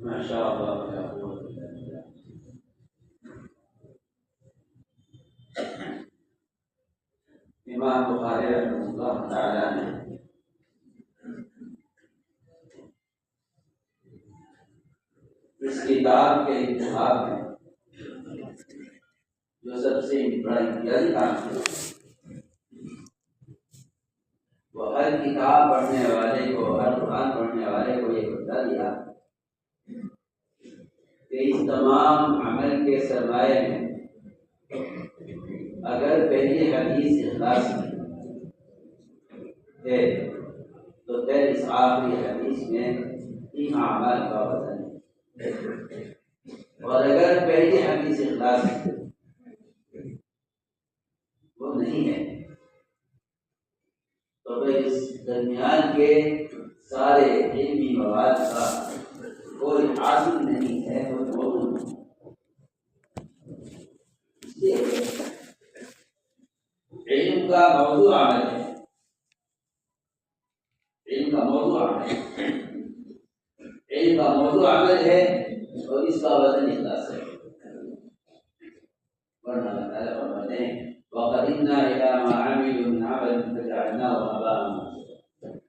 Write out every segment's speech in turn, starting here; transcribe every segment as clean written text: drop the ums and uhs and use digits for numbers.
ماشاء اللہ لا قوت الا باللہ۔ امام بخاری رحمۃ اللہ تعالیٰ نے اس کتاب کے انتخاب میں جو سب سے بڑا امتیازی کام ہے وہ ہر کتاب پڑھنے والے کو، ہر قرآن پڑھنے والے کو یہ بتا دیا کہ اس تمام عمل کے سرمایے میں اگر پہلی حدیث اخلاص ہے تو پھر اس آخری حدیث میں تین اعمال کا وزن ہے، اور اگر پہلی حدیث اخلاص وہ نہیں ہے تو پھر اس درمیان کے سارے علمی مواد کا کوئی حاصل نہیں ہے، وہ موضوع نہیں۔ اس لیے علم کا موضوع عمل ہے، علم کا موضوع عمل ہے، علم کا موضوع عمل ہے اور اس کا وزن اخلاص ہے۔ ورنہ اللہ تعالیٰ فرماتے ہیں وَقَدِمْنَا إِلَىٰ مَا عَمِلُوا مِنْ عَمَلٍ فَجَعَلْنَاهُ هَبَاءً مَنثُورًا۔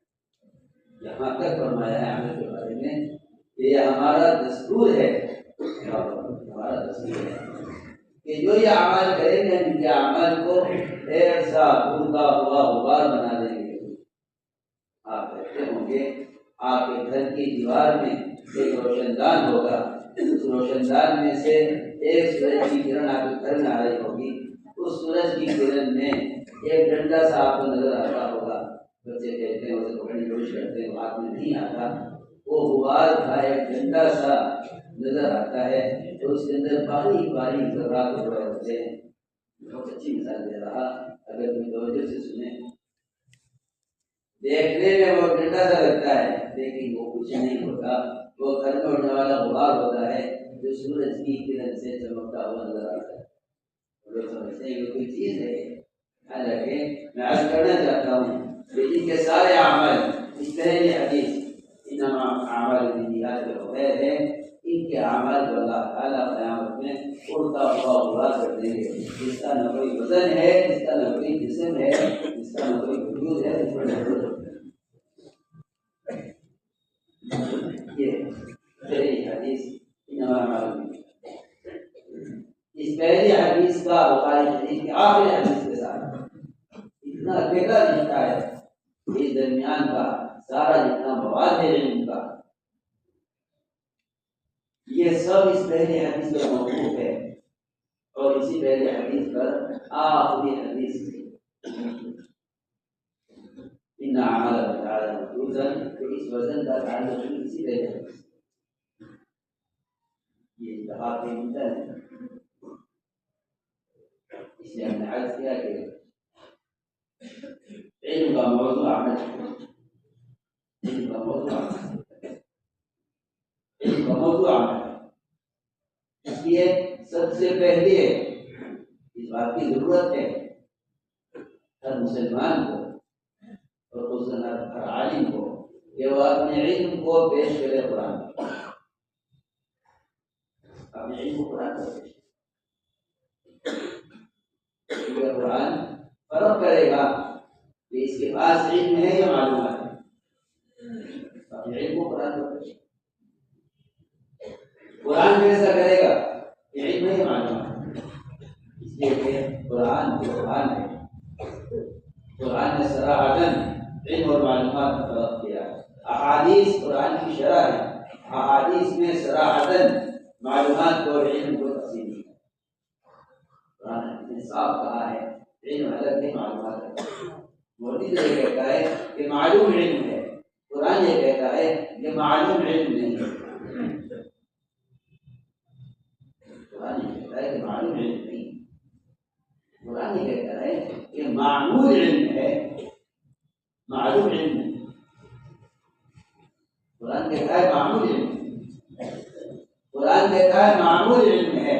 یہاں تک فرمایا ہے عمل کے بارے میں کہ یہ ہمارا دستور ہے، ہمارا دستور ہے کہ جو یہ اعمال کریں گے ان کے اعمال کو ایسا اڑتا ہوا غبار بنا دیں گے۔ آپ کہتے ہوں گے آپ کے گھر کی دیوار میں ایک روشن دان ہوگا، اس روشن دان میں سے ایک سورج کی کرن آپ کے گھر میں آ رہی ہوگی، اس سورج کی کرن میں ایک ڈنڈا سا آپ کو نظر آتا ہوگا، بچے کہتے ہیں اسے پکڑنے کی کوشش کرتے ہیں، ہاتھ میں نہیں آتا، وہ غبار کا ایک ڈنڈا سا نظر آتا ہے تو اس کے اندر باریک باریک ذرات ہوئے ہوتے ہیں۔ بہت اچھی مثال دے رہا، اگر تم توجہ سے سنیں، دیکھنے میں وہ ڈنڈا سا لگتا ہے لیکن وہ کچھ نہیں ہوتا، وہ گھر میں اڑنے والا غبار ہوتا ہے جو سورج کی کرن سے چمکتا ہوا نظر آتا ہے۔ لوگ سمجھتے ہیں کہ کوئی چیز ہے، حالانکہ میں عرض کرنا چاہتا ہوں کہ ان کے سارے اعمال اس پہلی حدیث انما اعمال بالنیات وغیر ہے، ان کے اعمال کو اللہ تعالیٰ قیامت میں اڑتا ہوا غبار کر دیں گے، جس کا نہ کوئی وزن ہے، جس کا نہ کوئی جسم ہے، جس کا نہ کوئی وجود ہے، اس پر نظر یہ پہلی حدیث انما اعمال بالنیات۔ اس پہلی حدیث کا بخاری شریف کی آخری حدیث کے ساتھ اتنا گہرا رشتہ ہے، اس درمیان کا سارا جتنا مواد ہے علم کا یہ سب اس پہلی حدیث پر موقوف ہے، اور اسی پہلی حدیث پر آخری حدیث ان اعمال تعالی مفروضاً، تو اس وزن کا تعلق اسی پہلی حدیث یہ اتفاق کے مدن ہے۔ اس لیے ہم نے عرض کیا کہ علم کا موضوع عمل ہے، علم کا موضوع عمل ہے، علم کا موضوع عمل ہے۔ اس لیے سب سے پہلے اس بات کی ضرورت ہے ہر مسلمان کو اور خصوصاً ہر عالم کو کہ وہ اپنے علم کو پیش کرے قرآن، اپنے علم کو قرآن کو پیش کرے۔ قرآن فرق کرے گا کہ اس کے پاس علم ہے یا معلومات ہے، اپنے علم کو قرآن کو پیش کرے۔ قرآن کیسا کرے گا کہ علم ہے یا معلومات ہے، اس لیے کہ قرآن ہے، قرآن نے صراحتاً علم اور معلومات کا فرق کیا ہے۔ احادیث قرآن کی شرح ہے، احادیث میں صراحتاً معلومات کو اور علم کو تقسیم کیا۔ قرآن نے صاف کہا ہے علم الگ ہے، معلومات الگ ہے۔ مودی تو یہ کہتا ہے کہ معلوم علم ہے، قرآن یہ کہتا ہے کہ معلوم علم نہیں ہے۔ قرآن یہ کہتا ہے کہ معلوم علم نہیں، قرآن یہ کہتا ہے کہ معمول علم ہے، معلوم علم نہیں۔ قرآن کہتا ہے معمول علم، قرآن کہتا ہے معمول علم ہے،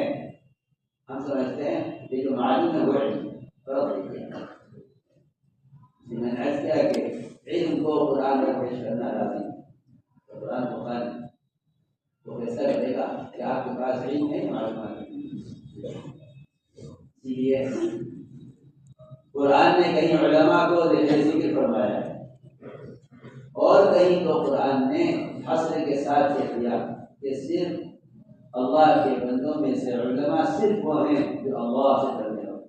ہم سمجھتے ہیں کہ جو معلوم ہے وہ علم فرق نہیں ہے۔ میں نے عرض کیا کہ علم کو قرآن میں پیش کرنا لازم ہے، قرآن کو علم ہے معلومات. اسی لیے قرآن نے کہیں علماء کو ذکر فرمایا ہے اور کہیں تو قرآن نے حصر کے ساتھ کہہ دیا کہ صرف اللہ کے بندوں میں سے علماء صرف وہ ہیں جو اللہ سے ڈرنے والے.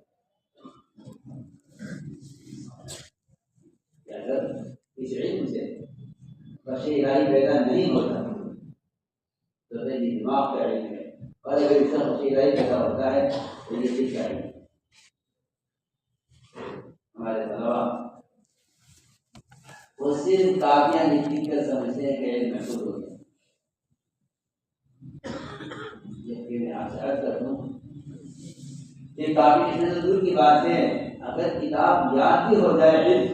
اگر اس علم سے خشیہ الہی پیدا نہیں ہوتا تو یہ دماغ کا علم ہے, اور اگر اس سے خشیہ الہی پیدا ہوتا ہے تو یہ دل کا علم ہے. ہمارے طلبا وہ صرف کاپیاں لکھ کر سمجھتے ہیں کہ علم محفوظ ہو گیا. جبکہ میں آپ سے عرض کر دوں کہ کافی لکھنے تو دور کی بات ہے, اگر کتاب یاد بھی ہو جائے علم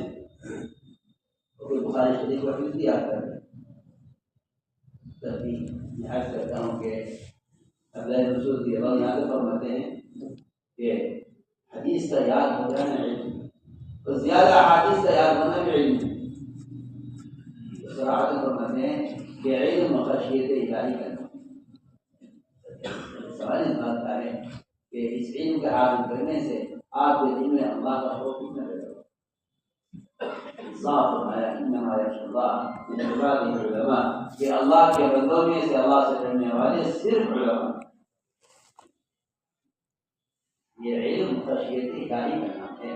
تو کوئی بخاری شریف کو حفظ بھی یاد کر لے. تب بھی میں عرض کرتا ہوں کہ اللہ رسول کی اللہ یاد فرماتے ہیں کہ حدیث کا یاد ہو جانا علم, تو زیادہ حدیث کا یاد ہونا بھی علم ہے. صراحت فرماتے ہیں کہ علم خشیت الہی کا سوال اس بات کا ہے کہ اس علم کے حاصل کرنے سے آپ کے دل میں اللہ کا خوف کتنا پیدا ہوگا. صاف فرمایا انما یخشی اللہ من عباده العلماء, کہ اللہ کے بندوں میں سے اللہ سے ڈرنے والے صرف علماء. یہ علم خشیت الہی کا نام ہے.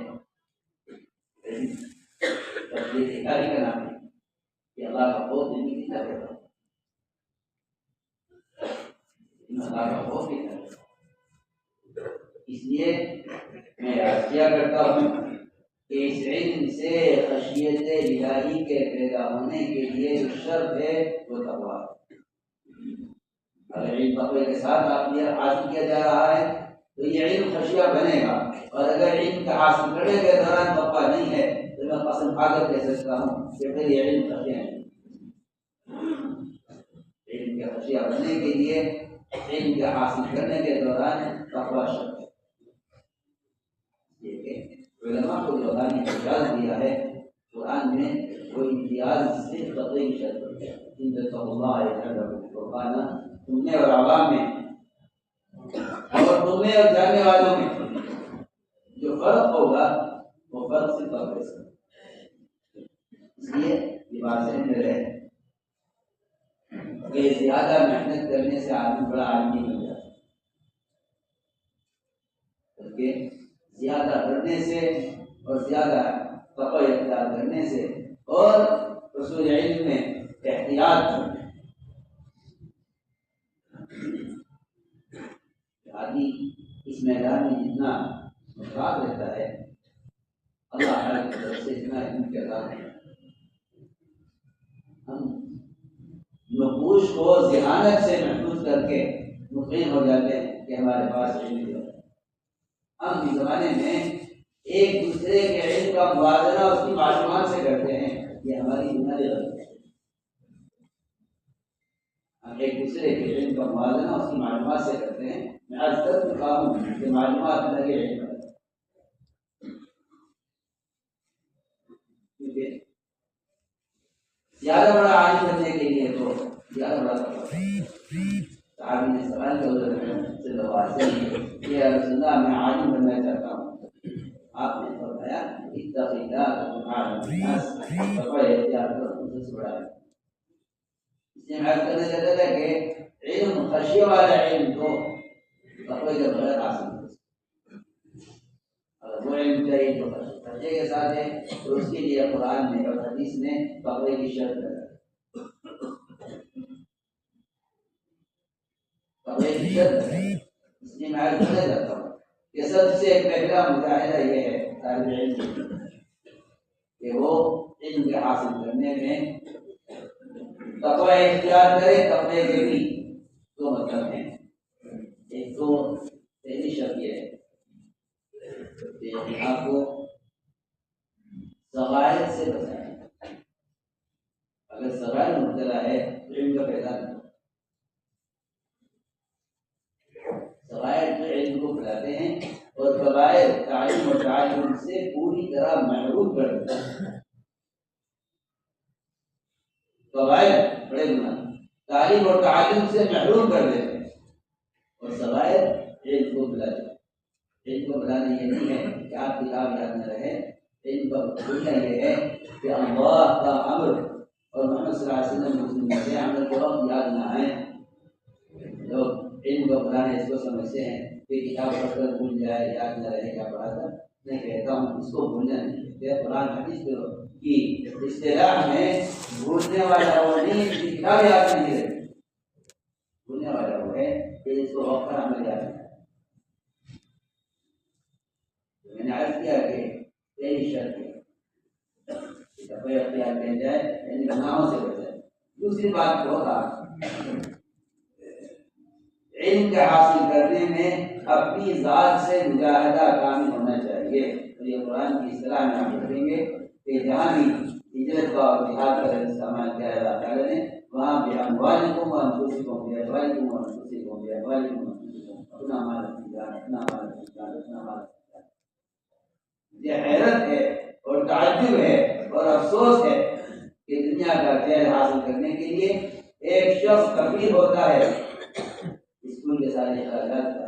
خشیت الہی کا نام ہے کہ اللہ کا خوف دل میں کتنا پیدا ہوگا. اللہ کا خوف کتنا پیدا ہوگا. اس لیے میں عرض کیا کرتا ہوں کہ اس علم سے خشیت الہی کے پیدا ہونے کے لیے جو شرط ہے وہ تقویٰ. اگر علم تقوی کے ساتھ آپ یہ حاصل کیا جا رہا ہے تو یہ علم خشیہ بنے گا, اور اگر علم کا حاصل کرنے کے دوران تقویٰ نہیں ہے تو میں قسم کھا کر کہہ سکتا ہوں کہ پھر یہ علم خشیہ نہیں. علم کے خشیہ بننے کے لیے علم کے حاصل کرنے کے دوران تقویٰ شرط ہے. علماء کو جو اللہ نے امتیاز دیا ہے قرآن میں, وہ امتیاز صرف تقوی کی شرط ہے. ان تقوا اللہ یجعل فرقان, تم نے اور عوام میں اور تم میں اور جاننے والوں میں جو فرق ہوگا وہ فرق صرف تقوی سے. اس لیے یہ بات ذہن میں رہے کہ زیادہ محنت کرنے سے آدمی بڑا عالم نہیں بن جاتا, بلکہ زیادہ پڑھنے سے اور زیادہ تقوی اختیار کرنے سے اور حصول علم میں احتیاط کرنے آدمی اس میدان میں جتنا مشتاق رہتا ہے اللہ تعالیٰ کی طرف سے اتنا علم کے عطا ہے. ہم نقوش کو ذہانت سے محفوظ کر کے مطمئن ہو جاتے ہیں کہ ہمارے پاس علم ہے. ہم اس زمانے میں ایک دوسرے کے علم کا موازنہ اس کی معلومات سے کرتے ہیں, یہ ہماری بنیادی غلطی ہے. ہم ایک دوسرے کے علم کا موازنہ اس کی معلومات سے کرتے ہیں. میں آج تک چکا ہوں کہ معلومات لگے علم ہے, کیونکہ زیادہ بڑا عالم بننے کے لیے تو زیادہ بڑا صحابی نے سوال کیا یا رسول اللہ میں عالم بننا چاہتا ہوں. آپ نے فرمایا اتق اللہ تعالی الناس, تقوی اختیار کرو تم سے بڑا ہے. اس نے عرض کرنے لگا تھا کہ علم خشیہ والا علم تو تقوی کے بغیر حاصل نہیں. اگر وہ علم چاہیے جو خشیہ کے ساتھ ہے تو اس کے لیے قرآن میں اور حدیث نے تقوی کی شرط لگا. تقوی کی شرط ہے. اس لیے میں عرض کرنا چاہتا ہوں کہ سب سے پہلا مظاہرہ یہ ہے طالب علم کہ وہ علم کے حاصل کرنے میں تقوی اختیار کرے. تقوی کے بھی دو مطلب ہیں. ایک تو پہلی شرط یہ ہے کہ آپ کو صغائر سے بچائیں. اگر صغائر مبتلا ہے تو علم کا پیدا نہیں. صغائر جو علم کو پھیلاتے ہیں اور کبائر تعلیم اور تعلم سے پوری طرح محروم کر دیتے ہیں. کبائر بڑے گناہ تعلیم اور تعلم سے محروم کر دیتے ہیں, اور بغیر علم کو بلا جائے. علم کو بلانا یہ نہیں ہے کہ آپ کتاب یاد نہ رہے. علم کا بولنا یہ ہے کہ اللہ کا امر اور محمد صلی اللہ علیہ وسلم کے عمل کے وقت یاد نہ آئے. لوگ علم کو بلانا اس کو سمجھتے ہیں کہ کتاب پڑھ کر بھول جائے, یاد نہ رہے کیا پڑھا تھا. میں کہتا ہوں اس کو بھولنا نہیں. قرآن حدیث کی اصطلاح میں بھولنے والا وہ نہیں کہ کتاب یاد نہیں رہے. بھولنے والا وہ ہے کہ اس کو وقت پر عمل یاد ہے. میں نے عرض کیا کہ پہلی شرط ہے کوئی اختیار مل جائے یعنی گناہوں سے بچے. دوسری بات کو علم کے حاصل کرنے میں اپنی ذات سے مجاہدہ کامل ہونا چاہیے. اور یہ قرآن کی اصطلاح میں ہم دیکھیں گے کہ جہاں بھی ہجرت کا اور جہاد کا استعمال کیا ہے اللہ تعالیٰ نے وہاں بھی اموالکم وانفسکم بأموالکم وانفسکم بأموالکم وانفسکم اپنا مال اپنی جان, اپنا مال اپنی جان, اپنا مال اپنی جان. یہ حیرت ہے اور تعجب ہے اور افسوس ہے کہ دنیا کا خیر حاصل کرنے کے لیے ایک شخص کفیل ہوتا ہے اسکول کے سارے اخراجات کا,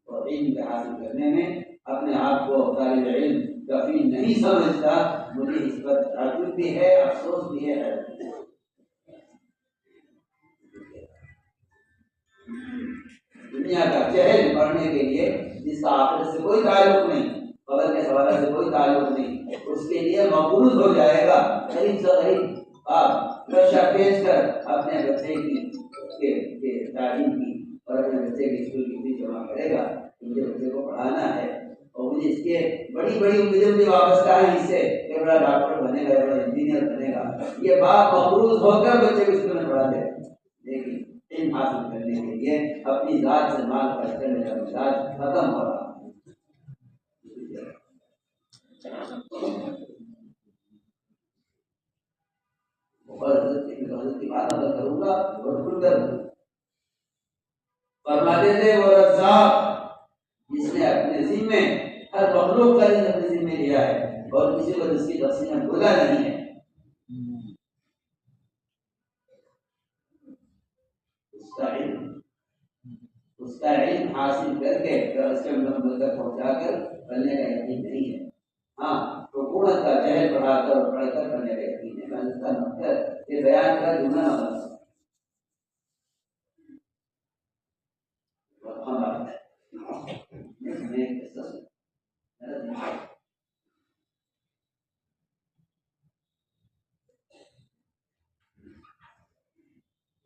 اور علم کے حاصل کرنے میں اپنے آپ کو طالب علم کفیل نہیں سمجھتا. مجھے اس پر تعجب بھی ہے, افسوس بھی ہے. دنیا کا چہل پڑھنے کے لیے جس کا آخرت سے کوئی تعلق نہیں, قبر کے سوالات سے کوئی تعلق نہیں, اس کے لیے مقبول ہو جائے گا غریب سے غریب آپ پیسہ بیچ کر اپنے بچے کی تعلیم کی اور اپنے بچے کی اسکول کی فیس جمع کرے گا. مجھے بچے کو پڑھانا ہے اور مجھے اس کے بڑی بڑی امیدیں مجھے وابستہ ہیں اس سے کہ بڑا ڈاکٹر بنے گا, بڑا انجینئر بنے گا. یہ باپ مقروض ہو کر بچے کو اسکول میں پڑھا دے. لیکن علم حاصل کرنے کے لیے اپنی ذات سے مال خرچ کرنے کا مزاج ختم ہو رہا. حضرت کی بات اگر کروں گا اور کھل کر فرماتے تھے وہ رزاق جس نے اپنے ذمے ہر مخلوق کا رزق اپنے ذمے لیا ہے اور کسی کو اس کی تقسیم میں بھولا نہیں ہے. اس کا علم حاصل کر کے اس کے مقصد تک پہنچا کر کرنے کا یقین نہیں ہے. ہاں, حکومت کا جہل پڑھا کر اور پڑھ کر کرنے کا یقین ہے. میں اس کا مقصد یہ بیان کا جملہ نہ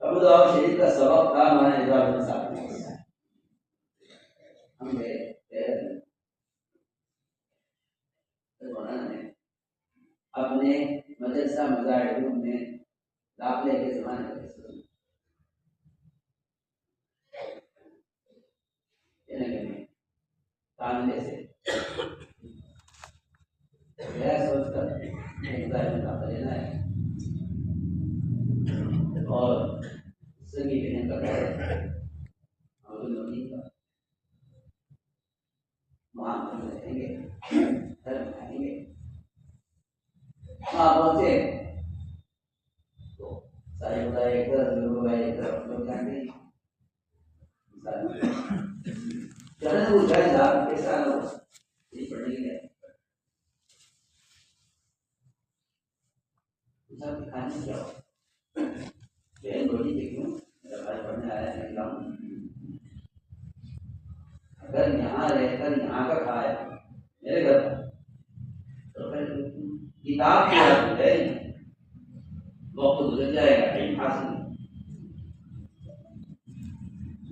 ابو داؤد شریف کا سبق تھا ہمارے ابراہیم صاحب نے. ہم اپنے مدرسہ مظاہروں میں داخلے کے زمانے کاملے سے سوچ کر داخلہ لینا ہے اور سگی بہن کا وہاں رہیں گے, کھائیں گے. وہاں پہنچے تو سارے بتائے ایک طرف لوگ ایک طرف لوگ جانے چلے وہ جائے گا کیسا لوگ پڑھنے کے کھانے کیا بہن بولی دیکھوں میرا بھائی پڑھنے آیا ہے اگر یہاں رہ کر یہاں کا کھایا میرے گھر تو پھر کتاب کی یاد ہے وقت گزر جائے گا علم حاصل.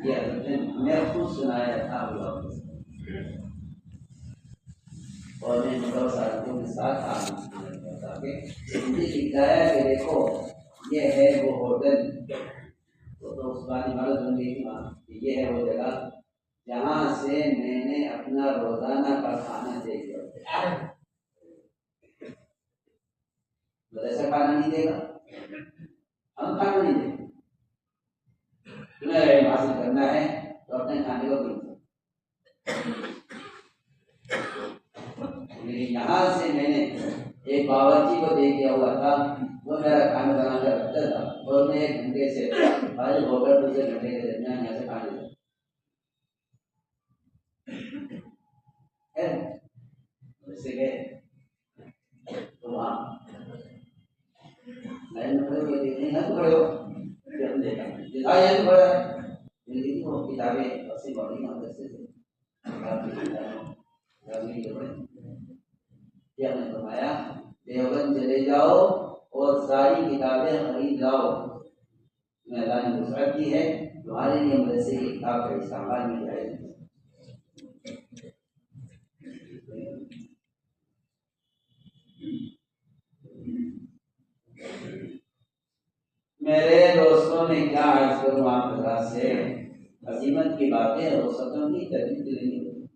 یہ حضرت نے ہمیں خود سنایا تھا اور میں مطلب ساتھیوں کے ساتھ آنا مجھے سکھایا کہ دیکھو یہ ہے وہ ہوٹل تو اس بات عمارت بن گئی کہ یہ ہے وہ جگہ جہاں سے میں نے اپنا روزانہ کا کھانا دے دیا. ایسا کھانا نہیں دے گا, ہم کھانا نہیں دیں گے. تمہیں علم حاصل کرنا ہے تو اپنے کھانے کو دو. یہاں سے میں نے ایک باورچی کو دے دیا ہوا تھا, وہ میرا کھانا بنا کر رکھتا تھا اور میں 1 گھنٹے سے فارغ ہو کر دوسرے گھنٹے کے درمیان یہاں سے کھانے لگا. ہے ویسے گئے تو وہاں لائن میں کھڑے ہوئے دیکھنے نہ کھڑے ہو ہم دیکھا یہ پڑھا ہے زندگی کو کتابیں ایسی پڑھی ہم ویسے سے کیا نے فرمایا دیوبند چلے جاؤ اور ساری کتابیں خرید لاؤ میں اللہ نے وسعت کی ہے تمہارے لیے مدرسے کی کتاب کا استعمال مل جائے گا میرے دوستوں نے کیا عرض کروں آپ حضرات سے عظیمت کی باتیں رخصتوں کی تجدید نہیں ہوتی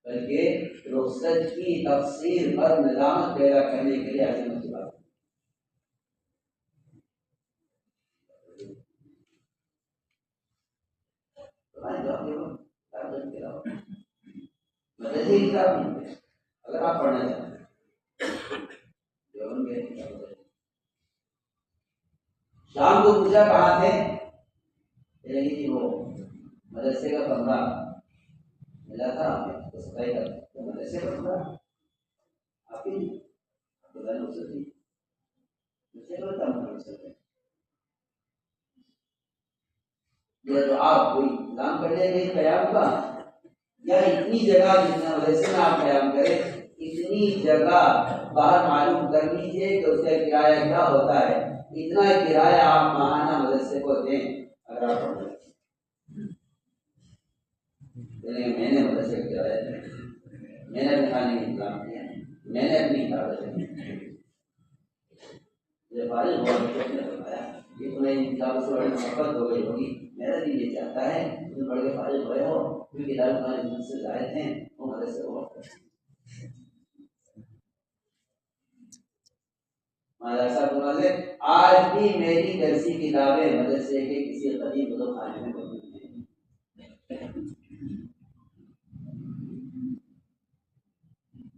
بلکہ رخصت کی تفسیر پر ندامت پیدا کرنے کے لیے عظیمت کی بات مدرسے کی کتاب نہیں اگر آپ پڑھنا چاہتے ہیں شام کو پوچھا کہاں تھے جی وہ مدرسے کا کمرہ ملا تھا تو صفائی کرتے مدرسے کا کمرہ آپ ہی یہ تو آپ کوئی انتظام کر لیں گے قیام کا یا اتنی جگہ جتنا مدرسے میں آپ قیام کریں اتنی جگہ باہر معلوم کر لیجیے کہ اس کا کرایہ کیا ہوتا ہے اتنا کرایہ آپ ماہانہ مدرسے کو دیں اگر آپ میں نے مدرسے کا کرایہ دیا میں نے اپنے کھانے کا انتظام کیا میں نے اپنی حفاظت کی فارغ ہوا نے بتایا کہ تمہیں کتاب سے بڑی محبت ہو گئی ہوگی میرا دل یہ چاہتا ہے تم پڑھ کے فارغ ہوئے ہو کیونکہ کتاب تمہارے دل سے زائد ہیں وہ مدرسے کو آج بھی میری درسی کتابیں مدرسے کے کسی قدیم خانے میں موجود ہیں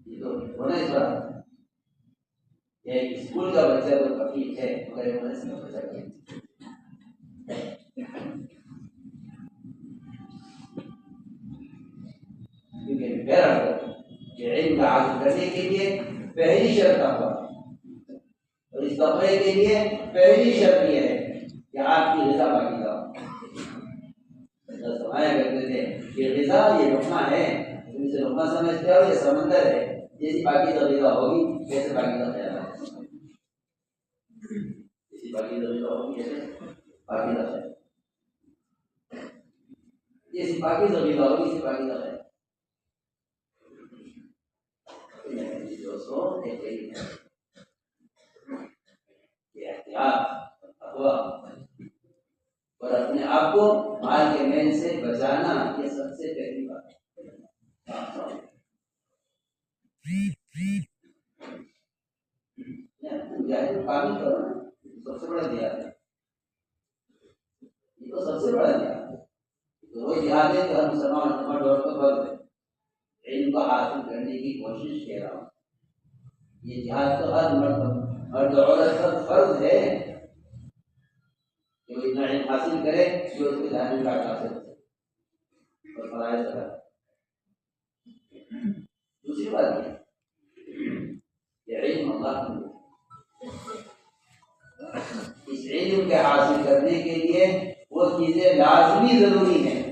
یہ تو ہونا اس بات ایک اسکول کا بچہ تو کفیل ہے مگر مدرسے کا بچہ کفیل کیونکہ کہ علم کا حاصل کرنے کے لیے پہلی شرط تقویٰ اور اس تقوی کے لیے پہلی شرط یہ ہے کہ آپ کی غذا پاکیزہ ہو فرمایا کرتے تھے کہ غذا یہ لقمہ ہے تم اسے لقمہ سمجھتے ہو یہ سمندر ہے جیسی پاکیزہ غذا ہوگی کیسے پاکیزہ خیال ہے جیسی پاکیزہ غذا ہوگی کیسے پاکیزہ خیال جیسی پاکیزہ غذا ہوگی اسی پاکیزہ خیال دوستوں احتیاط تقویٰ اور اپنے آپ کو مال کے میل سے بچانا یہ سب سے پہلی بات ہے کامل کرو نا سب سے بڑا جہاد ہے یہ تو سب سے بڑا جہاد ہے تو وہ جہاد ہے کہ ہر مسلمان ہمارے دور پر فرض ہے علم کو حاصل کرنے کی کوشش کر رہا ہوں یہ جہاد تو ہر مرد عورت پر فرض ہے کہ وہ اتنا علم حاصل کرے جو اس کے جانے کا حاصل اور فرائض ادا دوسری بات یہ علم اللہ اس علم کے حاصل کرنے کے لیے وہ چیزیں لازمی ضروری ہیں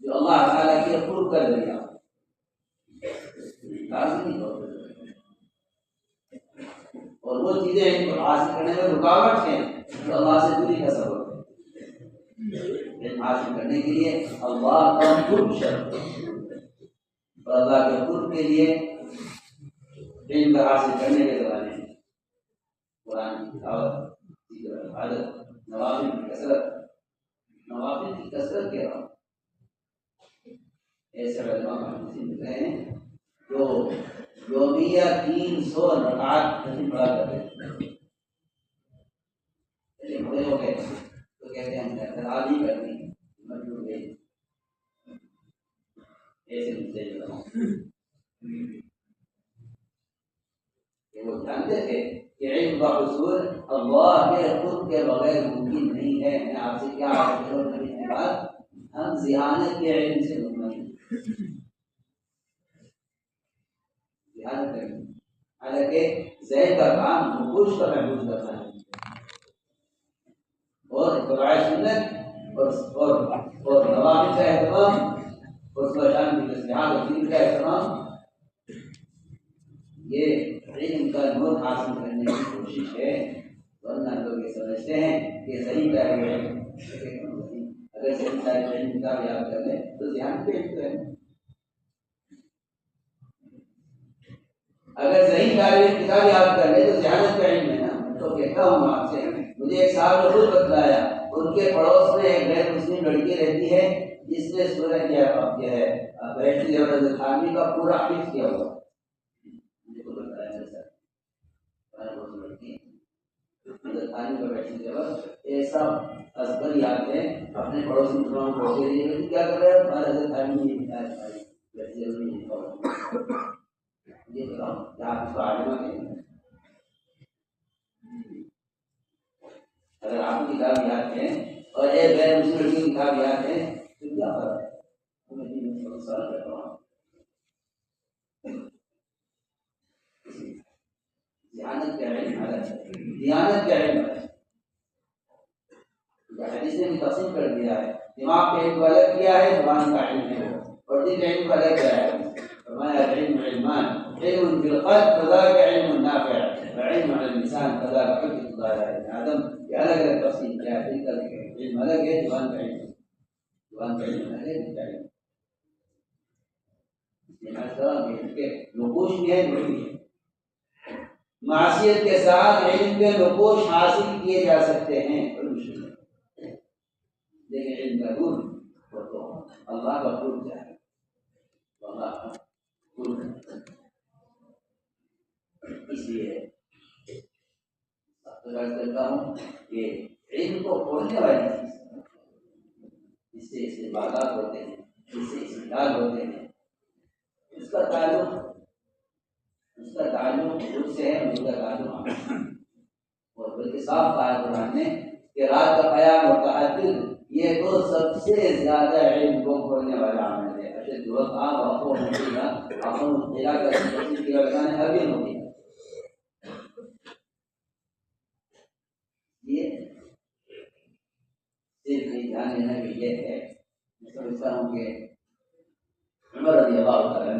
جو اللہ تعالیٰ کے قرب کر دیا لازمی طور پر اور وہ چیزیں ان کو حاصل کرنے میں رکاوٹ ہیں جو اللہ سے دوری کا سبب ہے علم حاصل کرنے کے لیے اللہ کا قرب شرط اور اللہ کے قرب کے لیے علم کا حاصل کرنے کے زمانے میں قرآن کی تلاوت ذکر عبادت نوافل کی کثرت کہہ رہا ہوں ایسے علماء محدثین مل رہے ہیں جو یومیہ 300 رکعات نہیں پڑھا کرتے بڑے ہو گئے تو کہتے ہیں اعتراض ہی کرنی مجبور گئے ایسے مجھے وہ جانتے تھے کہ علم کا حصول اللہ کے خود کے بغیر ممکن نہیں ہے میں آپ سے کیا عرض کروں نبی کے بعد ہم ذہانت کے علم سے مطمئن دھیان کریں. حالانکہ ذہن کا کام نقوش کا محفوظ کرنا ہے اور اتباع سنت اور نوافل کا اہتمام اور شان کی تصریحات اور دین کا اہتمام، یہ علم کا نور حاصل کرنے کی کوشش ہے. ورنہ لوگ یہ سمجھتے ہیں کہ صحیح طالب علم، اگر صحیح طالب علم کتاب یاد کر لے تو ذہن پہ علم ہے. اگر صحیح طالب علم کتاب یاد کر لے تو ذہانت کا علم ہے نا. تو کہتا ہوں آپ سے، مجھے ایک صاحب نے خود بتلایا، ان کے پڑوس میں ایک غیر مسلم لڑکی رہتی ہے جس نے سورہ کیا ہے بیٹری حضرت خانوی کا پورا حفظ کیا ہوا. مجھے خود بتلایا میرے ساتھ حضرت خانوی کا بیٹری ایسا اصغر یاد ہے. اپنے پڑوسی مسلمان کو کیا کر رہے ہیں ہمارے حضرت خانوی یہ بتاؤ کیا آپ اس کو عالمہ کہیں گے؟ اگر آپ کی کتاب یاد ہے اور ایک غیر مسلم کی کتاب یاد ہے تو کیا فرق ہے؟ دیانت کا علم الگ ہے، دیانت کا علم الگ ہے. حدیث نے بھی تقسیم کر دیا ہے، دماغ کا علم الگ کیا ہے، زبان کا علم ہے اور دل کا علم الگ کیا ہے. فرمایا علم علمان، علم بالقلب فذاك علم نافع، وعلم على اللسان فذاك حجة الله على ابن آدم. یہ الگ الگ تقسیم کیا ہے. دل کا علم الگ ہے، زبان کا علم، زبان کا علم الگ ہے، دل کا علم. نقوش بھی ہے، نہیں ہے. معصیت کے ساتھ علم کے نقوش حاصل کیے جا سکتے ہیں، لیکن علم کا نور تو اللہ کا نور ہے. اللہ کا نور اس لیے کرتا ہوں کہ علم کو کھولنے والی چیز، اس سے استعمالات ہوتے ہیں، اس سے استدلال ہوتے ہیں. اس کا تعلق خود سے ہے، اس کا تعلق اور بلکہ صاف کہا ہے قرآن نے کہ رات کا قیام اور تہجد یہ تو سب سے زیادہ علم کو کھولنے والا عمل ہے. اشد وقع وقوع مطیع اپن مطیع کا تفسیر کیا لگانے ابھی ہوتی ہے. یہ صرف دھیان دینا کہ یہ ہے. میں سمجھتا ہوں کہ عمر رضی اللہ تعالیٰ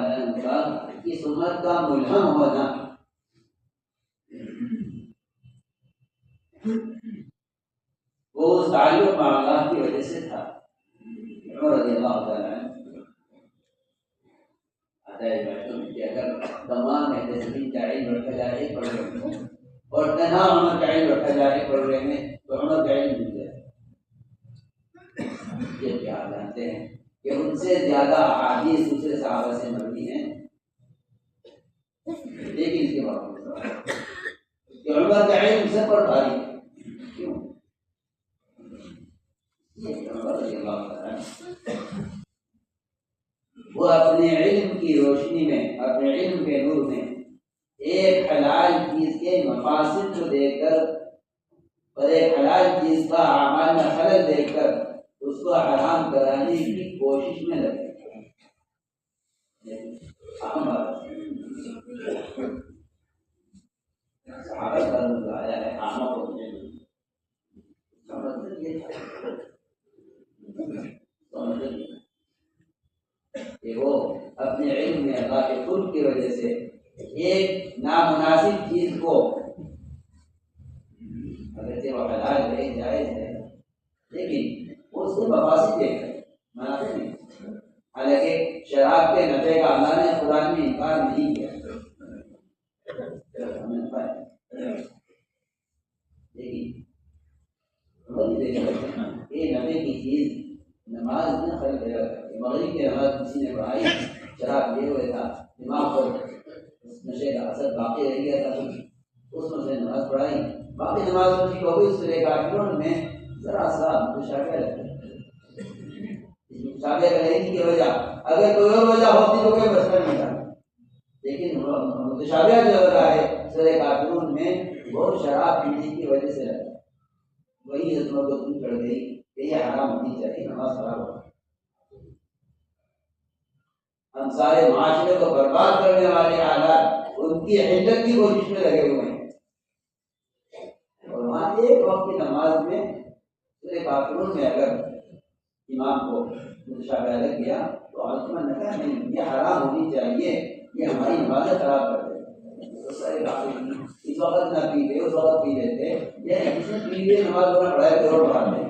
عنہ کا اس امت کا ملہم ہونا وہ اس تعلق مع اللہ کی وجہ سے تھا. عمر رضی اللہ تعالیٰ عنہ اگر تمام اہل زمین کا علم رکھا جائے پڑھ رہے ہیں اور تنہا عمر کا علم رکھا جائے پڑھ رہے ہیں تو عمر کا علم مل جائے. یہ کیا جانتے ہیں کہ ان سے زیادہ احادیث دوسرے صحابہ سے مروی ہیں، لیکن اس کے باوجود کہ عمر کا علم سب پر بھاری ہے. کیوں؟ عمر رضی اللہ تعالیٰ وہ اپنے علم کی روشنی میں، اپنے علم کے نور میں ایک حلال چیز کے مفاسد کو دیکھ کر اور ایک حلال چیز کا اعمال میں خلل دیکھ کر اس کو حرام کرانے کی کوشش میں لگے. صحابہ کا جو آیا ہے عامہ کو کہ وہ اپنے علم میں اللہ کے قرب کی وجہ سے ایک نامناسب چیز کو، اگرچہ وہ حلال ہے جائز ہے لیکن وہ اس کے مفاسد دیکھ رہے منافع نہیں. حالانکہ شراب کے نفع کا اللہ نے قرآن میں انکار نہیں کیا، لیکن یہ نفع کی چیز نماز میں خرید دیا. مغرب کی نماز کسی نے پڑھائی، شراب لیے ہوئے تھا، دماغ پر نشے کا اثر باقی رہ گیا تھا، اس میں سے نماز پڑھائی، باقی نماز ٹھیک ہو گئی. سورہ کافرون میں ذرا سا مشابہ رہتا ہے. مشابہ رہنے کی وجہ اگر کوئی اور وجہ ہوتی تو کوئی مسئلہ نہیں تھا، لیکن متشابہ جو وجہ ہے سورہ کافرون میں وہ شراب پینے کی وجہ سے رہتا ہے. وہی حکمت کو دور کر گئی کہ یہ حرام ہونی چاہیے، نماز خراب ہو. ہم سارے معاشرے کو برباد کرنے والے حالات ان کی حلت کی کوشش میں لگے ہوئے ہیں، اور وہاں ایک وقت کی نماز میں پورے کافروں میں اگر امام کو مشابہ کیا تو عالمہ نے کہا نہیں یہ حرام ہونی چاہیے، یہ ہماری نمازیں خراب کر دے۔ اس وقت نہ پیتے اس وقت پی لیتے، یہ کس نے پی لیے نماز پڑھنا پڑا ہے، کروڑ بہانے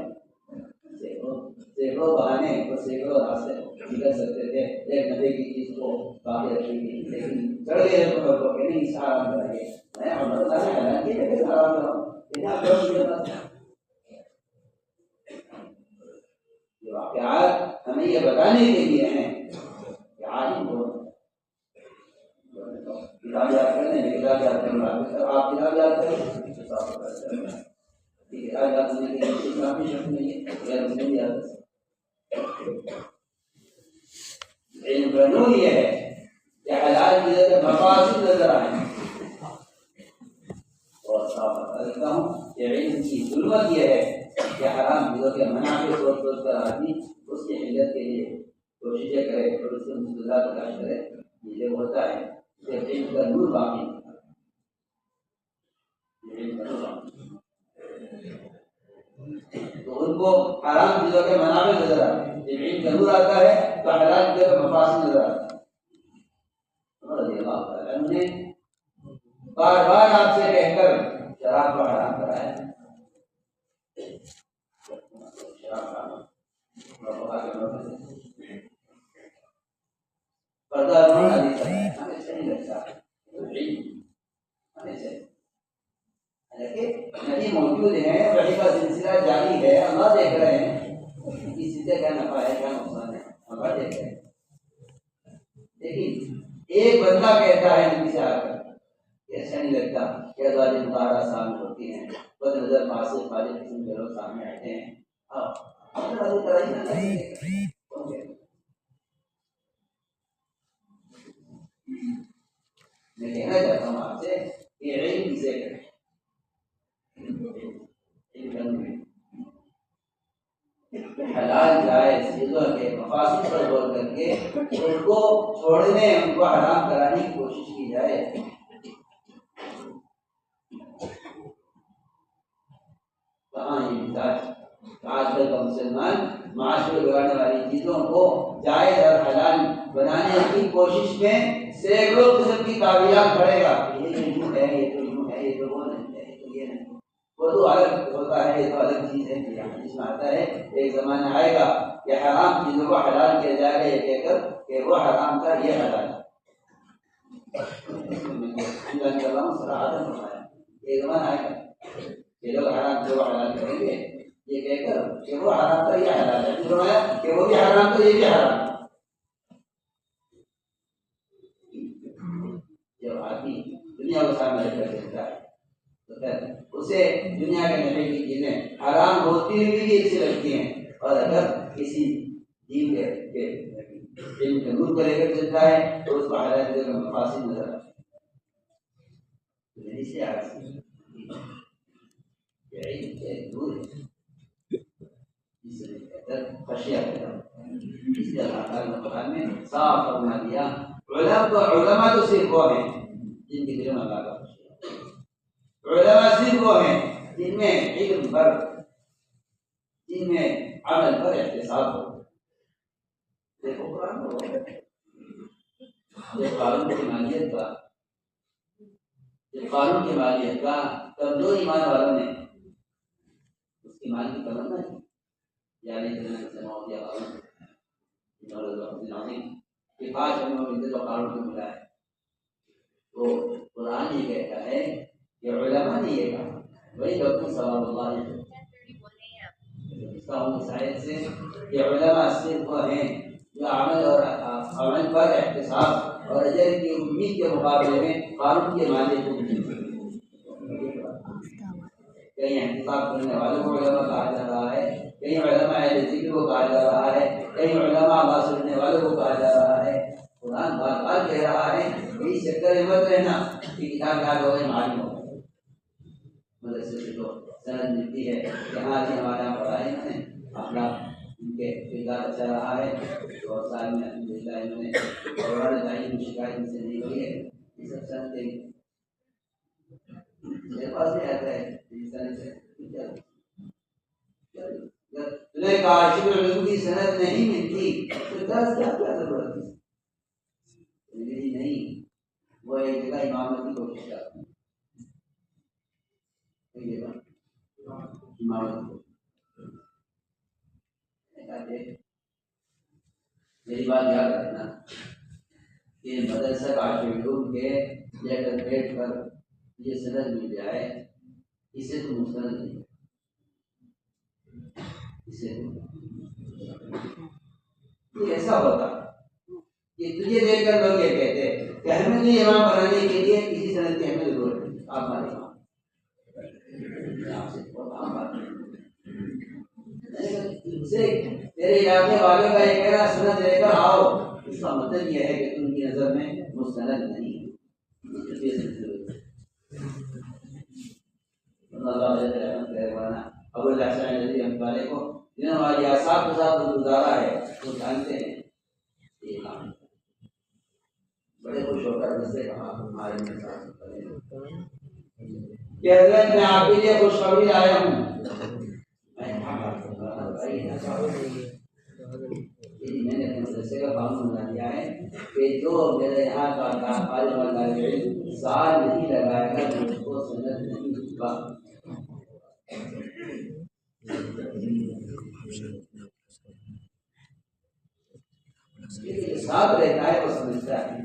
سینکڑوں بہانے اور سینکڑوں راستے نکل سکتے تھے ایک نبی کی چیز کو باقی رکھی تھی، لیکن چڑھ گئے تو کہ نہیں اس حرام کرائیے، میں اللہ نے حالانکہ لیکن حرام کراؤں یہ واقعات ہمیں یہ بتانے کے لیے ہیں کہ عالم کو کتاب یاد کرنے میں کتاب یاد کرنا آپ کتاب یاد کریں کتاب یاد کرنے کے لیے کافی شخص نہیں ہے یاد علم بنون یہ ہے کہ حلال کی جگہ مفاسد نظر آئیں، اور صاف بتا دیتا ہوں کہ علم کی ضرورت یہ ہے کہ حرام چیزوں کے منافع سوچ سوچ کر آدمی اس کی علت کے لیے کوششیں کرے اور اس سے مستدہ تلاش کرے، یہ ہوتا ہے کہ علم کا نور باقی تو ان کو حرام چیزوں کے منافع نظر آتے ہیں، جب علم کا نور آتا ہے تو حلال چیزوں کے مفاسد نظر آتے ہیں۔ رضی اللہ تعالیٰ عنہ نے بار بار آپ سے کہہ کر شراب کو حرام کرایا، پردہ ہمیں صحیح لگتا نہیں موجود ہیں، وحی کا سلسلہ جاری ہے، اللہ دیکھ رہے ہیں کسی سے کیا نفع ہے کیا نقصان ہے، اللہ دیکھ رہے ہیں، لیکن ایک بندہ کہتا ہے نبی سے آ کر ایسا نہیں لگتا کہ ازواج مطہرہ سامنے ہوتی ہیں، بد نظر فاسق فاجر قسم کے لوگ سامنے آتے ہیں، میں کہنا چاہتا ہوں آپ سے کہ علم کسے کریں، حلال جائز چیزوں کے مفاسد پر غور کر کے ان کو چھوڑنے ان کو حرام کرانے کی کوشش کی جائے۔ کہاں یہ مزاج آج کل کا مسلمان معاشرے بگاڑنے والی چیزوں کو جائز اور حلال بنانے کی کوشش میں سینکڑوں قسم کی تعویلات پڑے گا، یہ یوں ہے یہ تو یوں ہے یہ تو وہ نہیں ہے یہ تو یہ نہیں، وہ تو الگ ہوتا ہے یہ تو الگ چیز ہے، جس میں آتا ہے ایک زمانہ آئے گا کہ حرام چیزوں کو حلال کیا جائے گا یہ کہہ کر کہ وہ حرام تھا یہ حلال ہے، ایک زمانہ آئے گا کہ لوگ حرام چیزوں کو حلال کریں گے یہ کہہ کر کہ وہ حرام تھا یہ حلال ہے، فرمایا کہ وہ بھی حرام تھا یہ بھی حرام ہے۔ جب آدمی دنیا کو سامنے رکھ کر چلتا ہے تو اسے دنیا کے نفع کی چیزیں حرام ہوتی ہوئی بھی اچھی لگتی ہیں، اور اگر کسی دین کے علم کے نور کو لے کر چلتا ہے تو اس کو حلال چیزوں کا مفاسد نظر آتا ہے۔ اس سے علم کے نور خشیہ پیدا اس لیے اللہ تعالیٰ نے قرآن میں صاف فرما دیا علماء تو صرف وہ ہیں جن کی دل میں اللہ کا خشیہ، علماء صرف وہ ہیں جن میں علم پر جن میں عمل پر احتساب ہو۔ دیکھو قرآن کو قانون کی مالیت کا کمزور ایمان والوں نے اس کی مال کی تمنا کی، یعنی کہ 5 ہمیں تو قانون کو ملا ہے، تو قرآن یہ کہتا ہے کہ علماء نے یہ کہا، وہی ڈاکٹر ثواب اللہ نے اس کا مسائل سے کہ علماء صرف وہ ہیں جو عمل پر احتساب اور اجر کی امید کے مقابلے میں قانون کے مالیت کو کہیں احتساب کرنے والوں کو علماء کہا جا رہا ہے، کہیں علماء اہل ذکر کو کہا جا رہا ہے، کہیں علماء اللہ سننے والوں کو کہا جا رہا ہے۔ قرآن بار بار کہہ رہا ہے اس چکر میں مت رہنا کہ کتاب یاد ہو گئے معلوم ہو گئے، مدرسے سے تو سند ملتی ہے کہ ہاں جی ہمارے یہاں پڑھا ہے انہوں نے اپنا ان کے کردار اچھا رہا ہے، اور سال میں الحمدللہ انہوں نے بڑے تعلیم کی شکایت ان سے نہیں ہوئی ہے، یہ سب سنتے میرے پاس نہیں آتا ہے تمہیں کاشف العلوم کی سند نہیں ملتی تو درس کیا ضرورت ہے؟ میری نہیں، وہ ایک جگہ امامت کی کوشش کرتے ہیں، میری بات یاد رکھنا کہ مدرسہ کاشف العلوم کے لیٹر پیڈ پر یہ سند مل جائے، اسے تو مستند نہیں، اسے تو ایسا ہوتا کہ تجھے دیکھ کر لوگ یہ کہتے کہ ہمیں تو امام بنانے کے لیے کسی سند کی ہمیں ضرورت نہیں، آپ ہمارے امام آپ سے بہت عام بات ہے، تیرے علاقے والوں کا یہ کہنا سند لے کر آؤ، اس کا مطلب یہ ہے کہ تم کی نظر میں مستند نہیں ہے۔ ابو الحسن ندوی رحمۃ اللہ علیہ کو جنہوں نے آساب کے ساتھ گزارا ہے وہ جانتے ہیں یہ کام بڑے خوش ہو کر سے کہا ہمارے کہ حضرت میں آپ کے لیے خوشخبری لایا ہوں، میں نے اپنے مدرسے کا قانون بنا دیا ہے کہ جو میرے یہاں کا طالب علم سال نہیں لگائے گا تو اس کو سند نہیں ہوگا۔ ساتھ رہتا ہے وہ سمجھتا ہے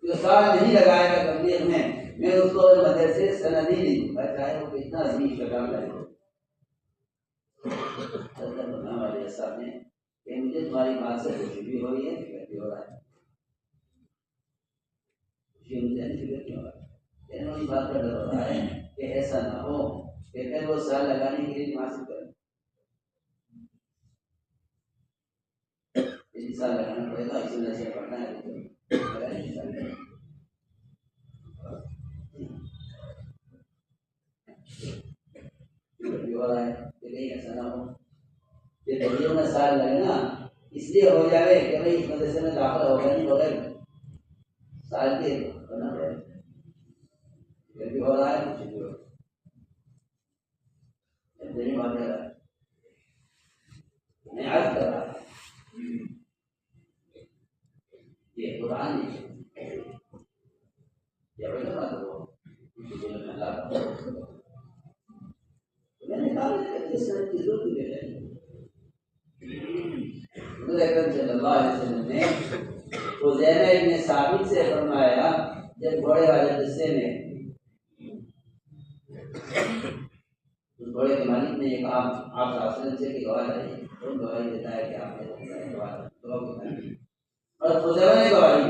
جو سال نہیں لگائے گا تبلیغ میں اس کو مدرسے سند ہی نہیں دوں گا، چاہے وہ کتنا عظیم شکل ہے۔ صاحب نے کہ مجھے تمہاری بات سے خوشی بھی ہو رہی ہے، فکر بھی ہو رہا ہے، خوشی مجھے فکر کیوں ہو رہا ہے، اس بات کا ڈر ہو رہا ہے کہ ایسا نہ ہو کہ پھر وہ سال لگانے کے لیے حاصل کرے، سال لگانا پڑے گا، اسی وجہ سے پڑھنا ہے ایسا نہ ہو کہ بڑیوں میں سال لگے نا، اس لیے ہو جائے کہ بھائی اس مدرسے میں داخل ہوگا نہیں بغیر سال کے بنا رہے پھر بھی ہو رہا ہے، کچھ بھی ہو نہیں بات کر رہا ہے، میں عرض کر رہا یہ قرآن یا میں نے کہا اس چیزوں کی اکرم صلی اللہ علیہ وسلم نے حذیفہ ابن ثابت سے فرمایا جب گھوڑے والے قصے میں اس گھوڑے کے مالک نے یہ کہا آپ وسلم سے کہ گواہ لائیے، تو گواہی دیتا ہے کہ آپ نے اور حذیفہ نے گواہی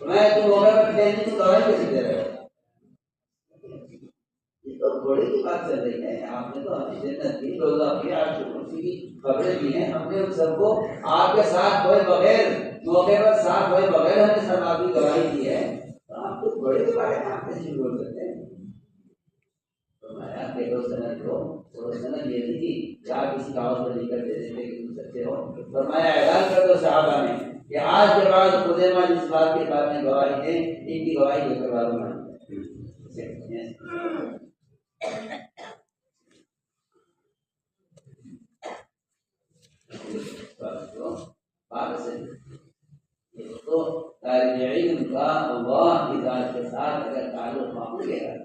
میں تم موقع پر کہنے کی گواہی کیسے دے رہے ہو؟ گھوڑے کی بات چل رہی ہے، آپ نے تو ہمیں جنت دی، روزہ کی، آپ کی خبریں دی ہیں، ہم نے ان سب کو آپ کے ساتھ ہوئے بغیر موقع پر ساتھ ہوئے بغیر ہم نے سب آپ کی گواہی دی ہے، تو آپ تو گھوڑے کے بارے میں آپ کیسے بول سکتے ہیں؟ فرمایا کہ وہ سند کو سند یہ نہیں تھی کہ آپ کسی کاغذ پر لکھ کر دے دیتے کہ تم سچے ہو، فرمایا اعلان کر دو صحابہ نے کہ آج کے بعد خزیمہ جس بات کے بارے میں گواہی دیں ان کی گواہی دے کر معلوم ہے۔ تو طالب علم کا اللہ کی ذات کے ساتھ اگر تعلق معمول ہے،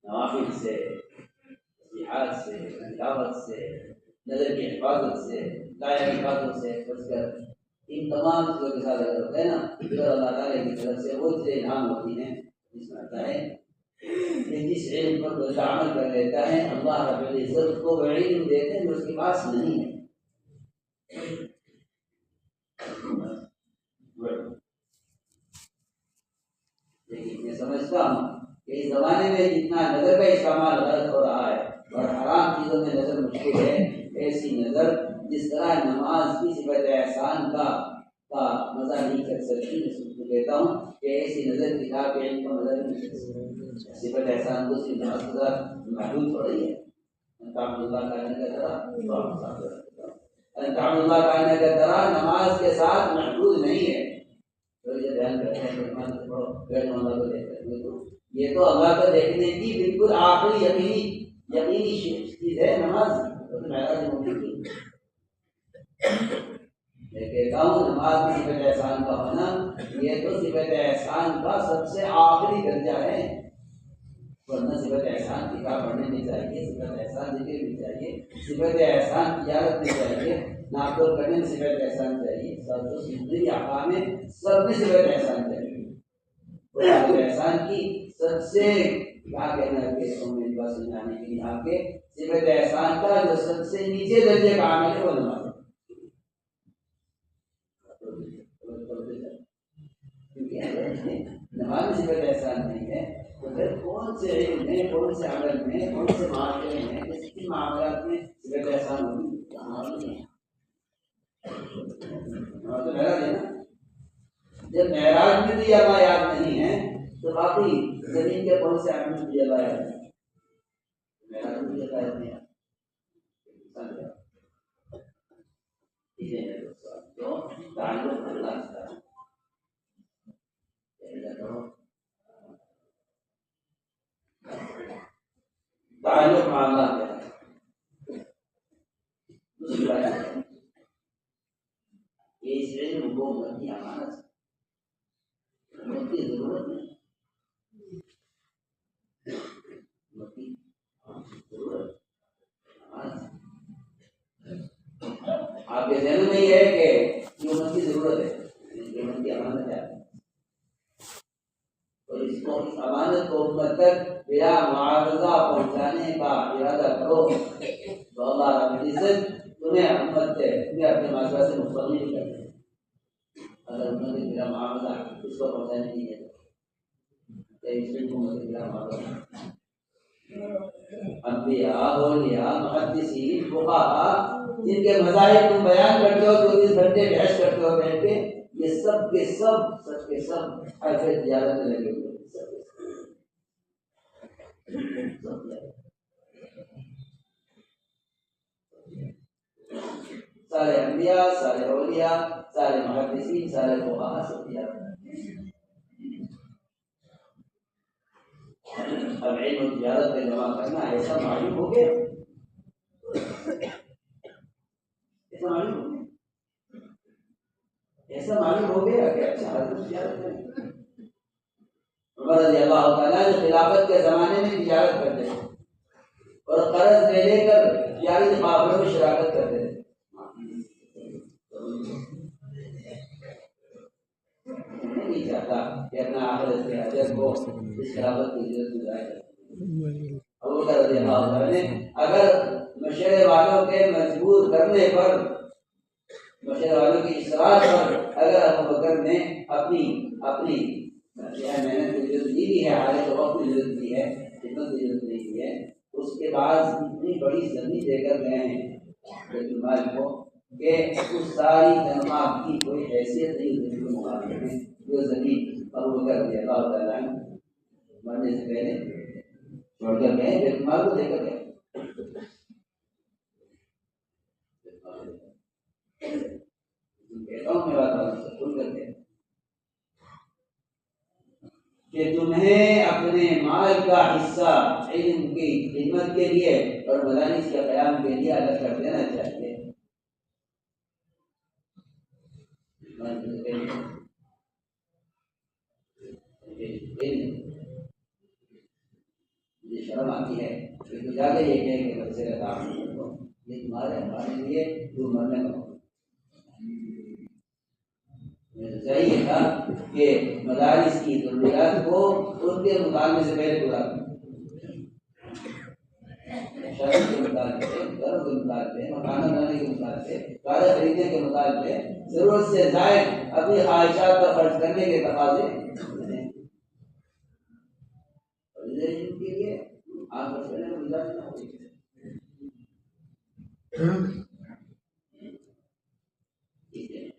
نوافل سے، تسبیحات سے، تلاوت سے، نظر کی حفاظت سے، دائرہ کی حفاظت سے بچ کر ان تمام چیزوں کے ساتھ اگر ہوتا ہے نا، پھر اللہ تعالیٰ کی طرف سے وہ چیزیں انعام ہوتی ہیں جس میں آتا ہے کہ جس علم پر بندہ عمل کر لیتا ہے اللہ رب العزت کو وہ علم دیتے ہیں جو اس کے پاس نہیں ہے۔ لیکن میں سمجھتا ہوں کہ اس زمانے میں جتنا نظر کا استعمال غلط ہو رہا ہے اور حرام چیزوں میں نظر مشکل ہے، ایسی نظر جس طرح نماز کی صفت احسان کا کا مزہ نہیں کر سکتی. میں کہتا ہوں کہ ایسی نظر کتاب علم کا مزہ نہیں کر سکتی. صفت احسان کو صرف محدود تھوڑی ہے. انتعبد اللہ کہنے کا طرح انتعبد اللہ کہنے کا طرح نماز کے ساتھ محدود نہیں ہے. تو یہ بیان کرتے ہیں کہ نماز پڑھو غیر اللہ کو دیکھ کرتے تو یہ تو اللہ کو دیکھنے کی بالکل آخری یقینی چیز ہے نماز. معراج ممکن کی میں کہتا ہوں نماز میں صفت احسان کا ہونا یہ تو صفت احسان کا سب سے آخری درجہ ہے. ورنہ صفت احسان کتاب پڑھنے نہیں چاہیے, صفت احسان ذکر نہیں چاہیے, صفت احسان تجارت نہیں چاہیے, ناپتول کرنے میں صفت احسان چاہیے. سب تو زندگی احکام میں سب میں صفت احسان چاہیے. صفت احسان کی سب سے کیا کہنا ہے کہ میں بات سمجھانے کے لیے آپ کے صفت احسان کا جو سب سے نیچے درجے کا عمل ہے وہ نماز. نماز میں صفت احسان نہیں ہے تو پھر کون سے علم میں, کون سے عمل میں, کون سے معاشرے میں, کس کی معاملات میں صفت احسان ہوگی؟ جب معراج میں بھی اللہ یاد نہیں ہے تو باقی زمین کے کون سے عمل میں بھی اللہ یاد نہیں ہے. معراج میں بھی اللہ یاد نہیں ہے. تو تعلق اللہ سے تعلق مع اللہ ہے. اس علم کو مرضی امانت مرضی ضرورت نہیں مرضی ضرورت آپ کے ذہن میں یہ ہے کہ یہ امت کی ضرورت ہے, یہ امت کی امانت ہے, اور اس کو اس امانت کو امت تک بلا معاوضہ پہنچانے کا ارادہ کرو تو اللہ رب العزت تمہیں امت سے تمہیں اپنے معاشرہ سے مستغنی نہیں کرتے. اگر امت نے بلا معاوضہ اس کو پہنچانے نہیں ہے تو اس کو امت بلا معاوضہ انبیاء, اولیاء, محدثین, فقہاء جن کے مذاہب تم بیان کرتے ہو, 24 گھنٹے بحث کرتے ہو بیٹھ کے, یہ سب کے سب ایسے تجارت میں لگے ہوئے سارے انبیاء, سارے اولیاء, سارے محدثین, سارے فقہاء سب تجارت. اب علم و تجارت میں جمع کرنا ایسا معلوم ہو گیا, ایسا معلوم ہو گیا کہ اچھا تجارت کریں. عمر رضی اللہ تعالیٰ جو خلافت کے زمانے میں تجارت کرتے تھے اور قرض لے کر تجارتی معاملوں میں شراکت کرتے تھے. نہیں چاہتا کہ اپنا آخرت کے اجر کو اس خلافت کی ضرورت میں ضائع کرے. ابوبکر رضی اللہ تعالیٰ نے اگر مشورے والوں کے مجبور کرنے پر, مشورے والوں کی اصرار پر اگر ابوبکر نے اپنی محنت کی ضرورت دی بھی ہے, حالت وقت کی ضرورت دی ہے, خدمت کی ضرورت نہیں دی ہے, اس کے بعد اتنی بڑی زمین دے کر گئے ہیں بیت المال کو کہ اس ساری جنمات کی کوئی حیثیت نہیں ہوتی کے مقابلے میں. جو زمین ابوبکر رضی اللہ تعالیٰ مرنے سے پہلے چھوڑ کر گئے بیت المال کو دے کر گئے. کہتا ہوں میں بات سے کھل کر کے کہ تمہیں اپنے مال کا حصہ علم کی خدمت کے لیے اور مدارس کے قیام کے لیے الگ کر دینا چاہیے. مجھے شرم آتی ہے کہ تو جا کے یہ کہیں کہ بچے کا کام نہیں کرو, یہ تمہارے ہمارے لیے تو مرنے کا چاہیے تھا کہ مدارس کی ضروریات کو ان کے مطالبے سے پہلے پورا کریں. شہر کے مطالبے, گھروں کے مطالبے, مکان بنانے کے مطالبے, کاریں خریدنے کے مطالبے, ضرورت سے زائد اپنی خواہشات پر خرچ کرنے کے تقاضے کے لیے آپ خرچ کرنے میں گزارش نہ ہوگی.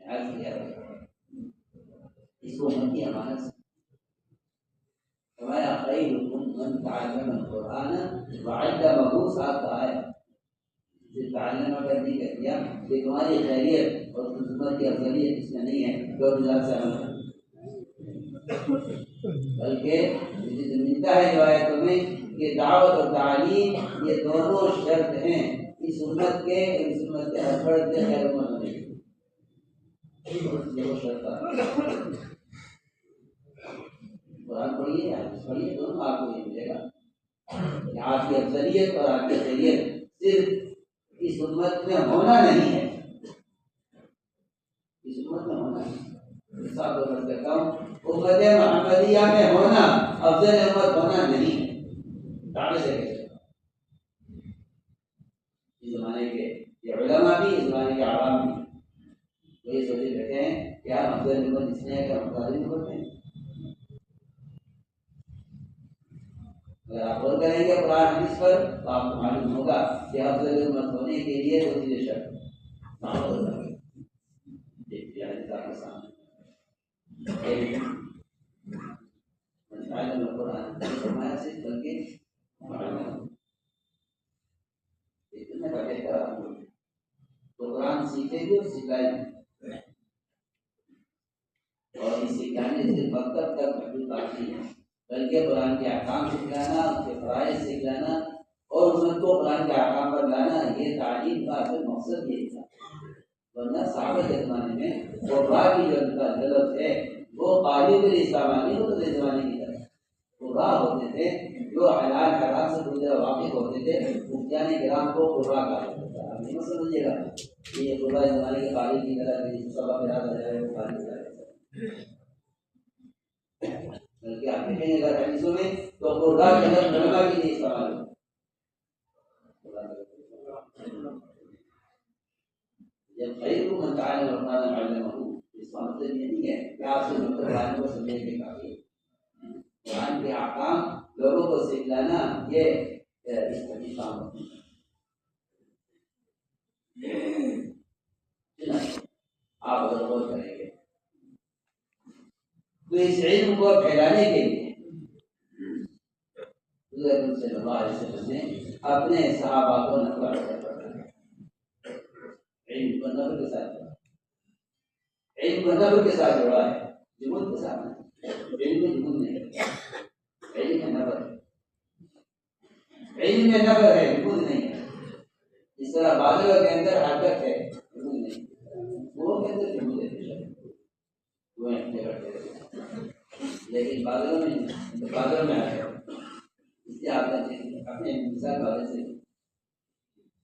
آج کیا اس کو من کی امانت سے فرمایا خیرکم من تعلم القرآن وعلمہ، ساتھ کہا ہے جو تعلم کرنے کا کیا کہ تمہاری خیریت اور خدمت کی افضلیت اس میں نہیں ہے جو اللہ سے عمل کرنا، بلکہ ملتا ہے روایتوں میں کہ دعوت اور تعلیم یہ دونوں شرط ہیں اس امت کے ہر فرد کے خیر مند ہونے کی، قرآن پڑھیے حدیث پڑھیے دونوں آپ کو یہ ملے گا کہ آپ کی افضلیت اور آپ کی خیریت صرف اس امت میں ہونا نہیں ہے، اس امت میں ہونا ہے صاحب بات کرتا ہوں، امت محمدیہ میں ہونا افضل امت ہونا نہیں ہے، دعوے سے کہتے ہیں اس زمانے کے یہ علماء بھی، اس زمانے کے عوام بھی وہی سوچے بیٹھے ہیں کہ ہم افضل امت اس لیے کہ ہم تعلیم کرتے ہیں۔ اگر آپ غور کریں گے قرآن حدیث پر تو آپ کو معلوم ہوگا کہ افضل امت ہونے کے لیے دو چیزیں شرط تو قرآن سیکھے گی اور سکھائے گی، اور اس سکھانے سے مکتب تک محدود باقی ہے، بلکہ قرآن کے احکام سکھلانا، اس کے فرائض سکھلانا اور امت کو قرآن کے احکام پر لانا، یہ تعلیم کا اصل مقصد یہی تھا۔ ورنہ صحابہ کے زمانے میں قرآن کی جو لفظ ہے وہ قاری کے لیے استعمال نہیں ہوتا تھا، زمانے کی طرح قرآن ہوتے تھے جو حلال حرام سے پوری طرح واقف ہوتے تھے، مفتیان کرام کو قرآن کہا جاتا تھا۔ آپ نہیں سمجھیے گا کہ یہ قرآن زمانے کے قاری کی طرح سبق یاد آ جائے وہ قاری کا بلکہ آپ دیکھیں گے اگر حدیثوں میں تو قرآن کے لفظ علماء کے لیے استعمال ہوتا ہے۔ جب خیر کو من تعلم القرآن وعلمہ، اس کا مطلب یہ نہیں ہے کہ آپ سے قرآن کو سمجھنے کے کافی ہے، قرآن کے احکام لوگوں کو سکھلانا یہ اس کا کام ہوتا ہے۔ آپ اگر غور کریں گے تو اس علم کو پھیلانے کے لیے حضرت صلی اللہ علیہ وسلم نے اپنے صحابہ کو نقل فرمایا، علم کو نقل کے ساتھ جوڑا، علم کو نقل کے ساتھ جوڑا ہے، جمود کے ساتھ نہیں، علم میں جمود نہیں ہے، علم میں نقل ہے، علم میں نقل ہے، جمود نہیں ہے۔ اس طرح بادلوں کے اندر حرکت ہے، جمود نہیں، وہ کے اندر جمود ہے، وہ لیکن بادلوں میں آ گیا، اس لیے آپ نے اپنے مثال والے سے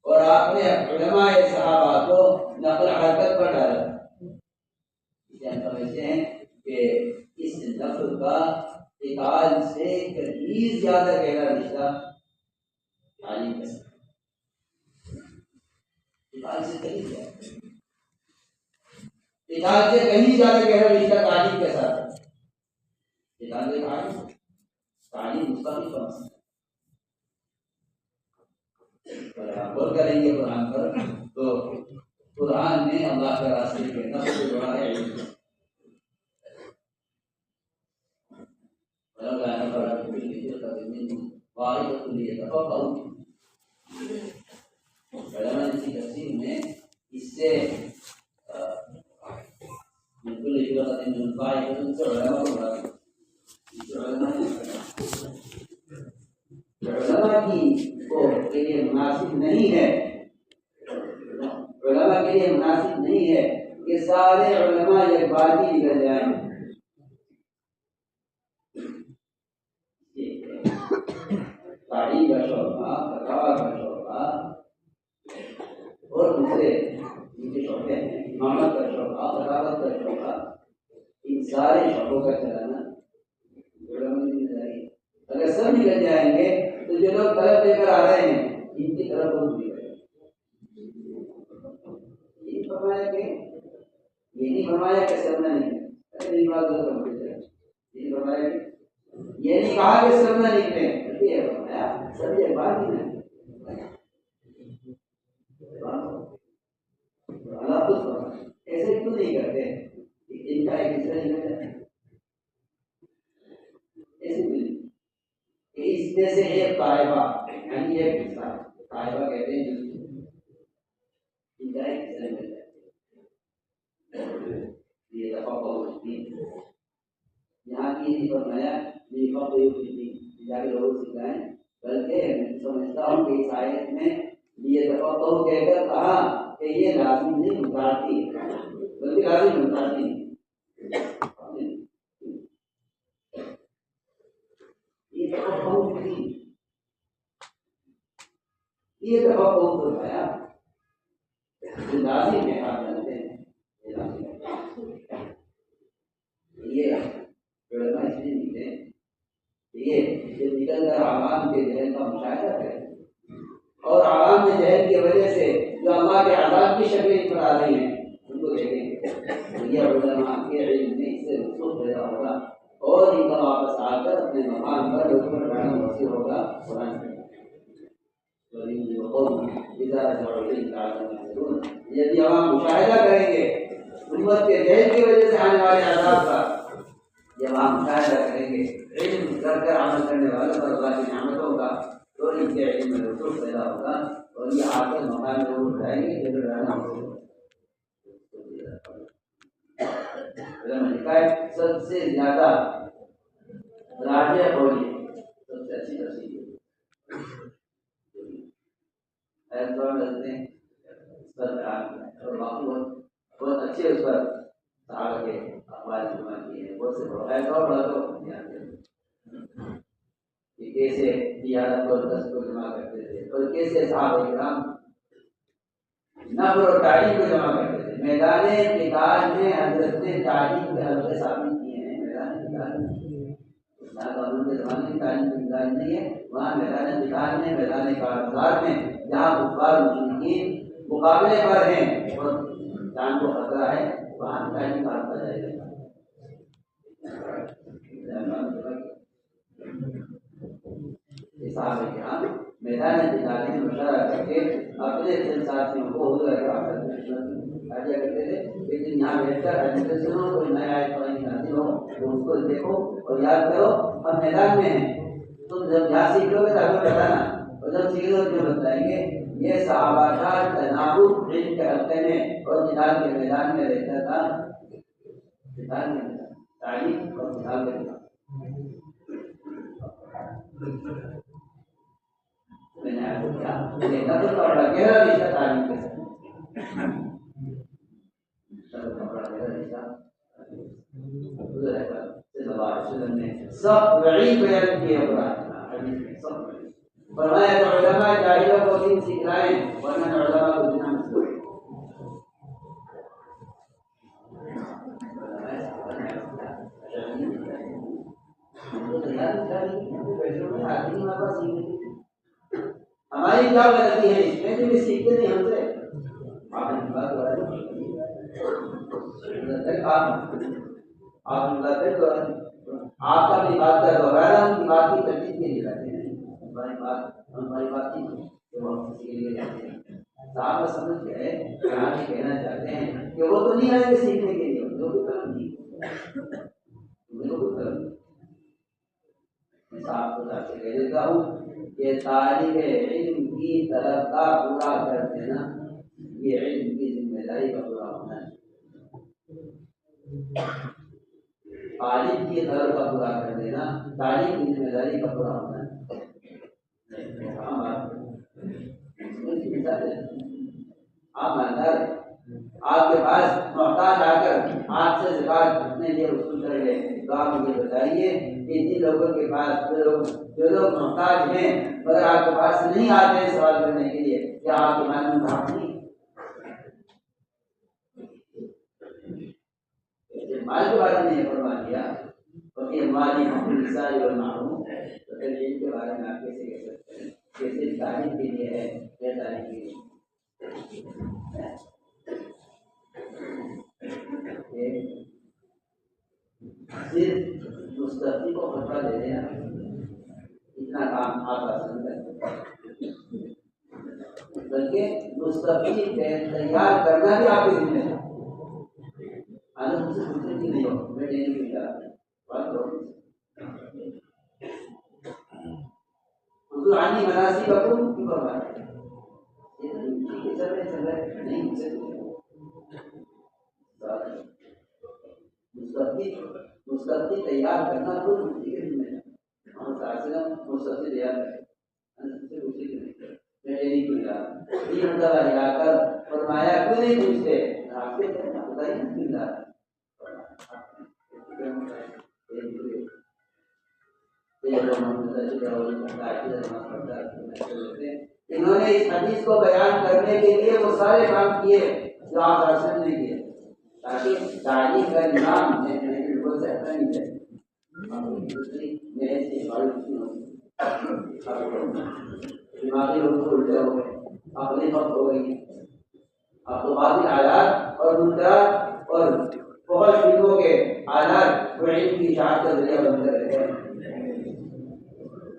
اور آپ نے علماء صحابہ کو نقل حرکت پر ڈالا، اس لیے ہم سمجھتے ہیں کہ اس نقل کا اقال سے کہیں زیادہ گہرا رشتہ تعلیم کے ساتھ، اقال سے کہیں زیادہ، اقال سے کہیں زیادہ گہرا رشتہ تعلیم کے ساتھ، تعلیم اس کا بھی فرض ہے۔ غور کریں گے قرآن پر تو قرآن نے اللہ کے راستے کے نفع سے جوڑا ہے علم، علماء کی تفسیر میں اس سے بالکل علماء کی کو کے لیے مناسب نہیں ہے، علماء کے لیے مناسب نہیں ہے کہ سارے علماء ایک بات ہی نکل جائیں، تعلیم کا شعبہ، فتاوی کا شعبہ اور دوسرے ان کے شعبے ہیں، امامت کا شعبہ، خلافت کا شعبہ، ان سارے شعبوں کا چلانا علماء کی ذمہ داری ہے۔ اگر سب نکل جائیں گے تو جو لوگ طلب لے کر آ رہے ہیں ان کی طرف بہت بھی ہے، یہ فرمایا کہ یہ نہیں فرمایا کہ سب نہ نکلے، نہیں بات یہ فرمایا کہ یہ نہیں کہا کہ سب نہ نکلے، یہ فرمایا سب یہ بات ہی نہیں، اللہ خود فرمایا ایسے کیوں نہیں کرتے، ان کا ایک حصہ نکل جاتا ہے، میں سے ایک طائفہ یعنی ایک حصہ طائفہ کہتے ہیں جس یہ دفعہ یہاں کی نہیں فرمایا لوگوں سکھائیں بلکہ میں سمجھتا ہوں کہ اس آیت میں یہ دفعہ کہہ کر کہا کہ یہ لازم نہیں متعدی بلکہ لازم متعدی یہ دفعہ بہت فرمایا لازم ہے آپ جانتے ہیں یہ علماء اس لیے نکلے یہ نکل کر عوام کے ذہن کا مشاہدہ کریں اور عوام کے ذہن کی وجہ سے جو اللہ کے عذاب کی شکلیں پر آ رہی ہیں ان کو دیکھیں یہ علماء کے علم میں اس سے رسوخ پیدا ہوگا اور ان کا واپس آ کر اپنے مقام پر وسیع ہوگا قرآن یدی عوام مشاہدہ کریں گے امت کے جہل کی وجہ سے آنے والے عذاب کا جب عوام مشاہدہ کریں گے علم کر کر عمل کرنے والوں پر اللہ کی نعمتوں کا تو ان کے علم میں رسوخ پیدا ہوگا اور یہ آ کر مقام میں وہ اٹھائیں گے کہ سب سے زیادہ راجع ہوئی سب سے اچھی تفسیر بہت اچھے اس پر صحابہ کے اقوال جمع کیے ہیں بہت سے کہ کیسے تجارت اور دست کو جمع کرتے تھے اور کیسے صحابہ کرام نفر اور تعلیم کو جمع کرتے تھے میدان قتال میں حضرت نے تعلیم کے حلقے ثابت کیے ہیں میدان قتال میں قانون کے زمانے کی تعلیم کی مثال نہیں ہے وہاں میدان قتال میں میدان کارزار میں جہاں کفار مشرکین مقابلے پر ہیں اور جان کو خطرہ ہے وہاں تعلیم کا حلقہ جائے گا صحابہ کرام میدان قتال میں مشورہ کر کے اپنے ساتھیوں کو حضور اکرم کرتے تھے لیکن یہاں بیٹھ کر حدیث سنو کوئی نیا آیت قرآن نازل ہو تو اس کو دیکھو اور یاد کرو ہم میدان میں ہیں تم جب جہاں سیکھ لو گے تو ہمیں بتانا اور جب سیکھ لو جو بتائیں گے یہ صحابہ کا تناوب علم کے حلقے میں اور قتال کے میدان میں رہتا تھا قتال میں تعلیم اور قتال کے میدان میں نے آپ کو کیا نظر کا بڑا گہرا رشتہ تعلیم کے ساتھ سب وعید بیان کیے فرمایا کہ علماء جاہلوں کو دین سکھلائیں ورنہ علماء کو دین مسکرائیں ہماری کیا غلطی ہے اس میں کہ سیکھتے نہیں ہم سے آپ نے بات آپ کا بھی بات کا دوہرانا ان کی بات کی تجدید کے لیے رہتے ہیں ہماری بات نہیں صاحب سمجھ گئے یہاں یہ کہنا چاہتے ہیں کہ وہ تو نہیں آئے سیکھنے کے لیے جو بھی کرم نہیں میں صاحب کو سے کہہ دیتا ہوں کہ طالب علم کی طلب کا پورا کر دینا یہ علم کی ذمہ داری کا پورا ہونا ہے طالب کی طلب کا پورا کر دینا تعلیم کی ذمہ داری کا پورا ہونا ہے آپ مالدار آپ کے پاس محتاج آ کر آپ سے زکات اپنے لیے وصول کر لے تو آپ مجھے بتائیے کہ جن لوگوں کے پاس جو لوگ محتاج ہیں مگر آپ کے پاس نہیں آتے ہیں سوال کرنے کے لیے کیا آپ کے مان میں بات نہیں مال کے بارے میں فرما دیا کہ مالی حقوق اور معلوم تو علم کے بارے میں آپ کیسے کہہ سکتے ہیں کیسے تعلیم کے لیے ہے یا تعلیم کے لیے صرف مستفی کو فتویٰ دے دینا اتنا کام آپ آسان کر سکتے بلکہ مستفی تیار کرنا بھی آپ کی ذمہ ہے آج مجھ سے پوچھنے کی نہیں ہو میں ڈیلی بھی جا بات کرو عنی مناسککم کی فرمایا یہ تو ٹھیک ہے چل رہے نہیں مجھے مستقبل تیار کرنا تو ٹھیک ہے میں ہم ساتھ مستقبل تیار کریں میں نہیں پوچھا یہ مرتبہ ہلا کر فرمایا کیوں نہیں پوچھتے آپ سے کہنا بتائیے نہیں ملا انہوں نے اس حدیث کو بیان کرنے کے لیے وہ سارے کام کیے جو آپ رسول نے کیے تاکہ تعلیم کا نظام بالکل سہتا نہیں جائے دماغی روح الٹے ہو گئے عقلی مت ہو گئی اب تو باطل آلات اور منکرات اور بہت فکروں کے آلات کو علم کی اشاعت کا ذریعہ بن کر رہے ہیں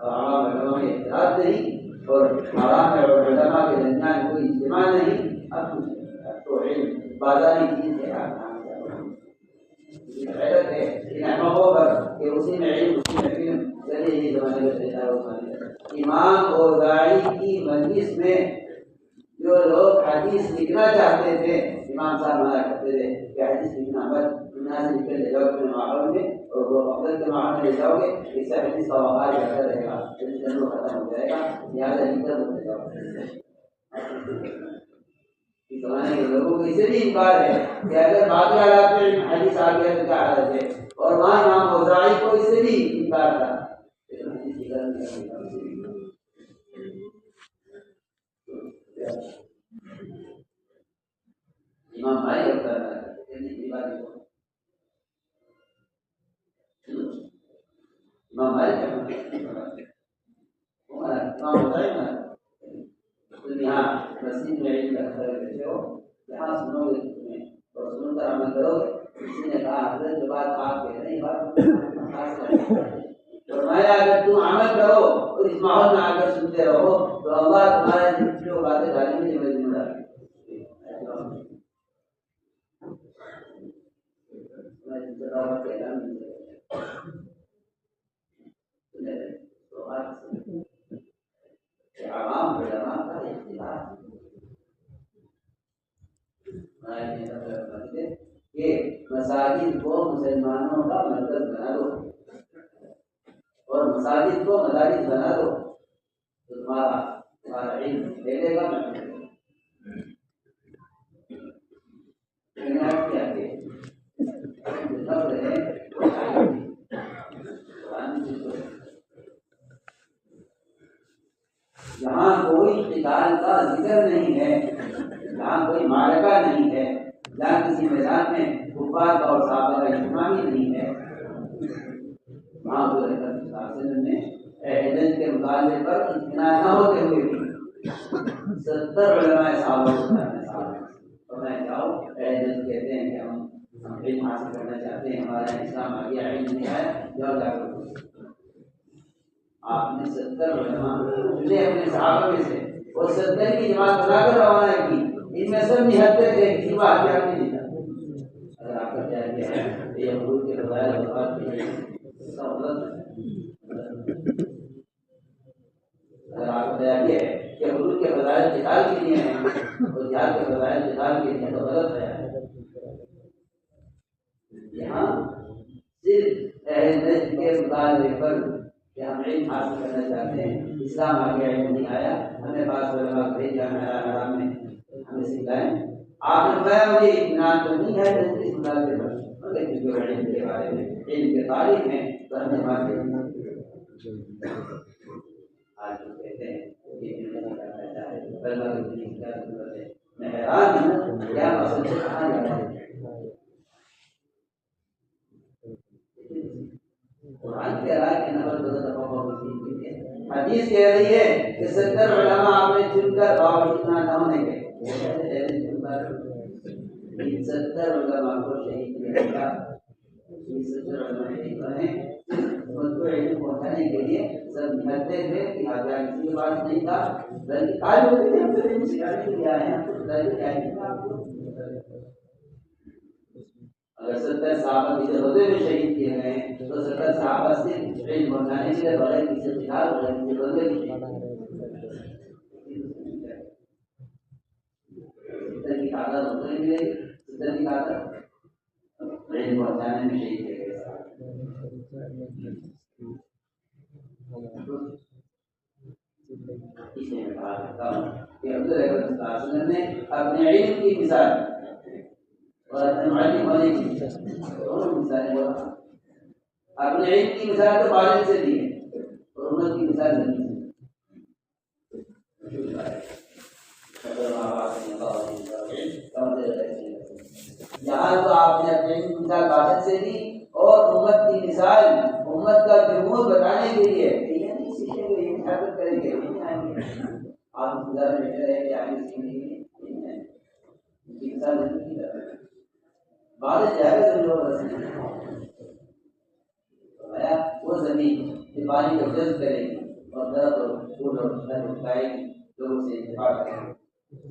عوام علماء میں اختلاف نہیں اور عوام اور علماء کے درمیان کوئی اجتماع نہیں اب تو علم بازاری چیز ہے حیرت ہے ان احمقوں پر کہ اسی میں علم اسی میں علم چلے ہی زمانے کا دیتا ہے امام اور داعی کی مجلس میں جو لوگ حدیث لکھنا چاہتے تھے امام صاحب منع کرتے تھے کہ حدیث لکھنا مت دنیا سے لکھ کر لے جاؤ اپنے ماحول میں اور وہ افضل کے ماحول میں لے جاؤ گے اس سے حدیث کا وقار بہتر رہے گا حدیث جنگ ختم ہو جائے گا لہٰذا لکھ کر لے جاؤ اس زمانے کے لوگوں کو اس سے بھی انکار ہے کہ اگر باقی حالات میں حدیث آ گیا تو کیا حالت ہے اور وہاں امام اوزاعی کو اس سے بھی انکار تھا امام بھائی ہوتا ہے امام بھائی یہاں مسجد میں علم رکھتے ہو یہاں سنو گے تمہیں اور سن کر عمل کرو گے کسی نے کہا حضرت جو بات آپ کہہ رہے ہیں بات فرمایا اگر تم عمل کرو اور اس ماحول میں آ کر سنتے رہو تو اللہ تمہارے جو باتیں ڈالیں گے میں ذمہ دار عوام علماء کا اختلاف کہ مساجد کو مسلمانوں کا مرکز بنا دو اور مساجد کو مدارس بنا دو تو تمہارا علم لے لے گا جہاں کوئی قتال کا ذکر نہیں ہے جہاں کوئی معرکہ نہیں ہے جہاں کسی میدان میں کفار کا اور صحابہ کا اجتماع نہیں ہے وہاں کو نے اہل کے مطالبے پر اطمینان نہ ہوتے ہوئے بھی 70 علماء صحابہ اور میں جاؤ اہل کہتے ہیں کہ ہم علم حاصل کرنا چاہتے ہیں ہمارا اسلام آ گیا علم نہیں ہے جاؤ جا کر آپ نے 70 علماء چنے اپنے صحابہ میں سے اور 70 کی جماعت بنا کر روانہ کی ان میں سب نہتے تھے کسی بات کیا نہیں دیتا اگر آپ کا کیا ہے یہ حضور کے فضائل اور بات کے لیے اس کا مطلب اگر آپ کو بیان یہ ہے کہ حضور کے فضائل جہاد کے لیے ہیں اور جہاد کے فضائل جہاد کے لیے تو غلط ہے یہاں صرف اہل نجد کے مطالبے پر کہ ہم علم حاصل کرنا چاہتے ہیں اسلام آگے علم نہیں آیا ہمیں بعض علماء بھیجا حرام میں ہمیں سکھلائیں آپ نے فرمایا مجھے اطمینان تو نہیں ہے اس مطالبے پر مگر جو علم کے بارے میں علم کے تاریخ میں تو ہمیں مانتے آج جو کہتے ہیں میں حیران ہوں کیا مقصد سے کہاں جاتا ہے قرآن کہہ رہا ہے کہ حدیث کہہ رہی ہے کہ 70 علماء آپ نے چن کر باوجود نہ ہونے کے 70 علماء کو شہید کیا گیا 70 علماء شہید بنے ان کو علم پہنچانے کے لیے سب نہتے تھے کہ آگے کسی کے پاس نہیں تھا بلکہ آج ہوتے تھے ہم تو علم سکھانے کے لیے آئے ہیں ہم تو بتائیے کیا ہے آپ کو اگر 70 صحابہ کسی غزوے میں شہید کیے گئے تو 70 صحابہ صرف علم پہنچانے کے لیے بغیر کسی قتال بغیر کسی غزوے کے نہیں ملے گی صدر کی طاقت علم پہنچانے میں شہید ہے اس میں کہا کرتا ہوں کہ حضور اکرم صلی اللہ علیہ وسلم نے اپنے علم کی مثال اور اپنے معلم ہونے کی دونوں مثالیں بولا. اپنے علم کی مثال تو والد سے دی ہے اور امت کی مثال نہیں ہے. یہاں تو آپ نے اپنے علم کی مثال والد سے دی اور امت کی مثال امت کا جمہور بتانے کے لیے یہ نہیں سیکھیں گے یہ ثابت کریں گے نہیں آئیں گے آپ انتظار میں بیٹھے رہے کہ آگے سیکھیں گے نہیں آئیں ان کی مثال نہیں کی جاتی بعد جائے گا سمجھو فرمایا وہ زمین جو پانی کو جذب کرے گی اور درخت اور پھول اور پھل اگائے گی لوگوں سے اتفاق کرے گی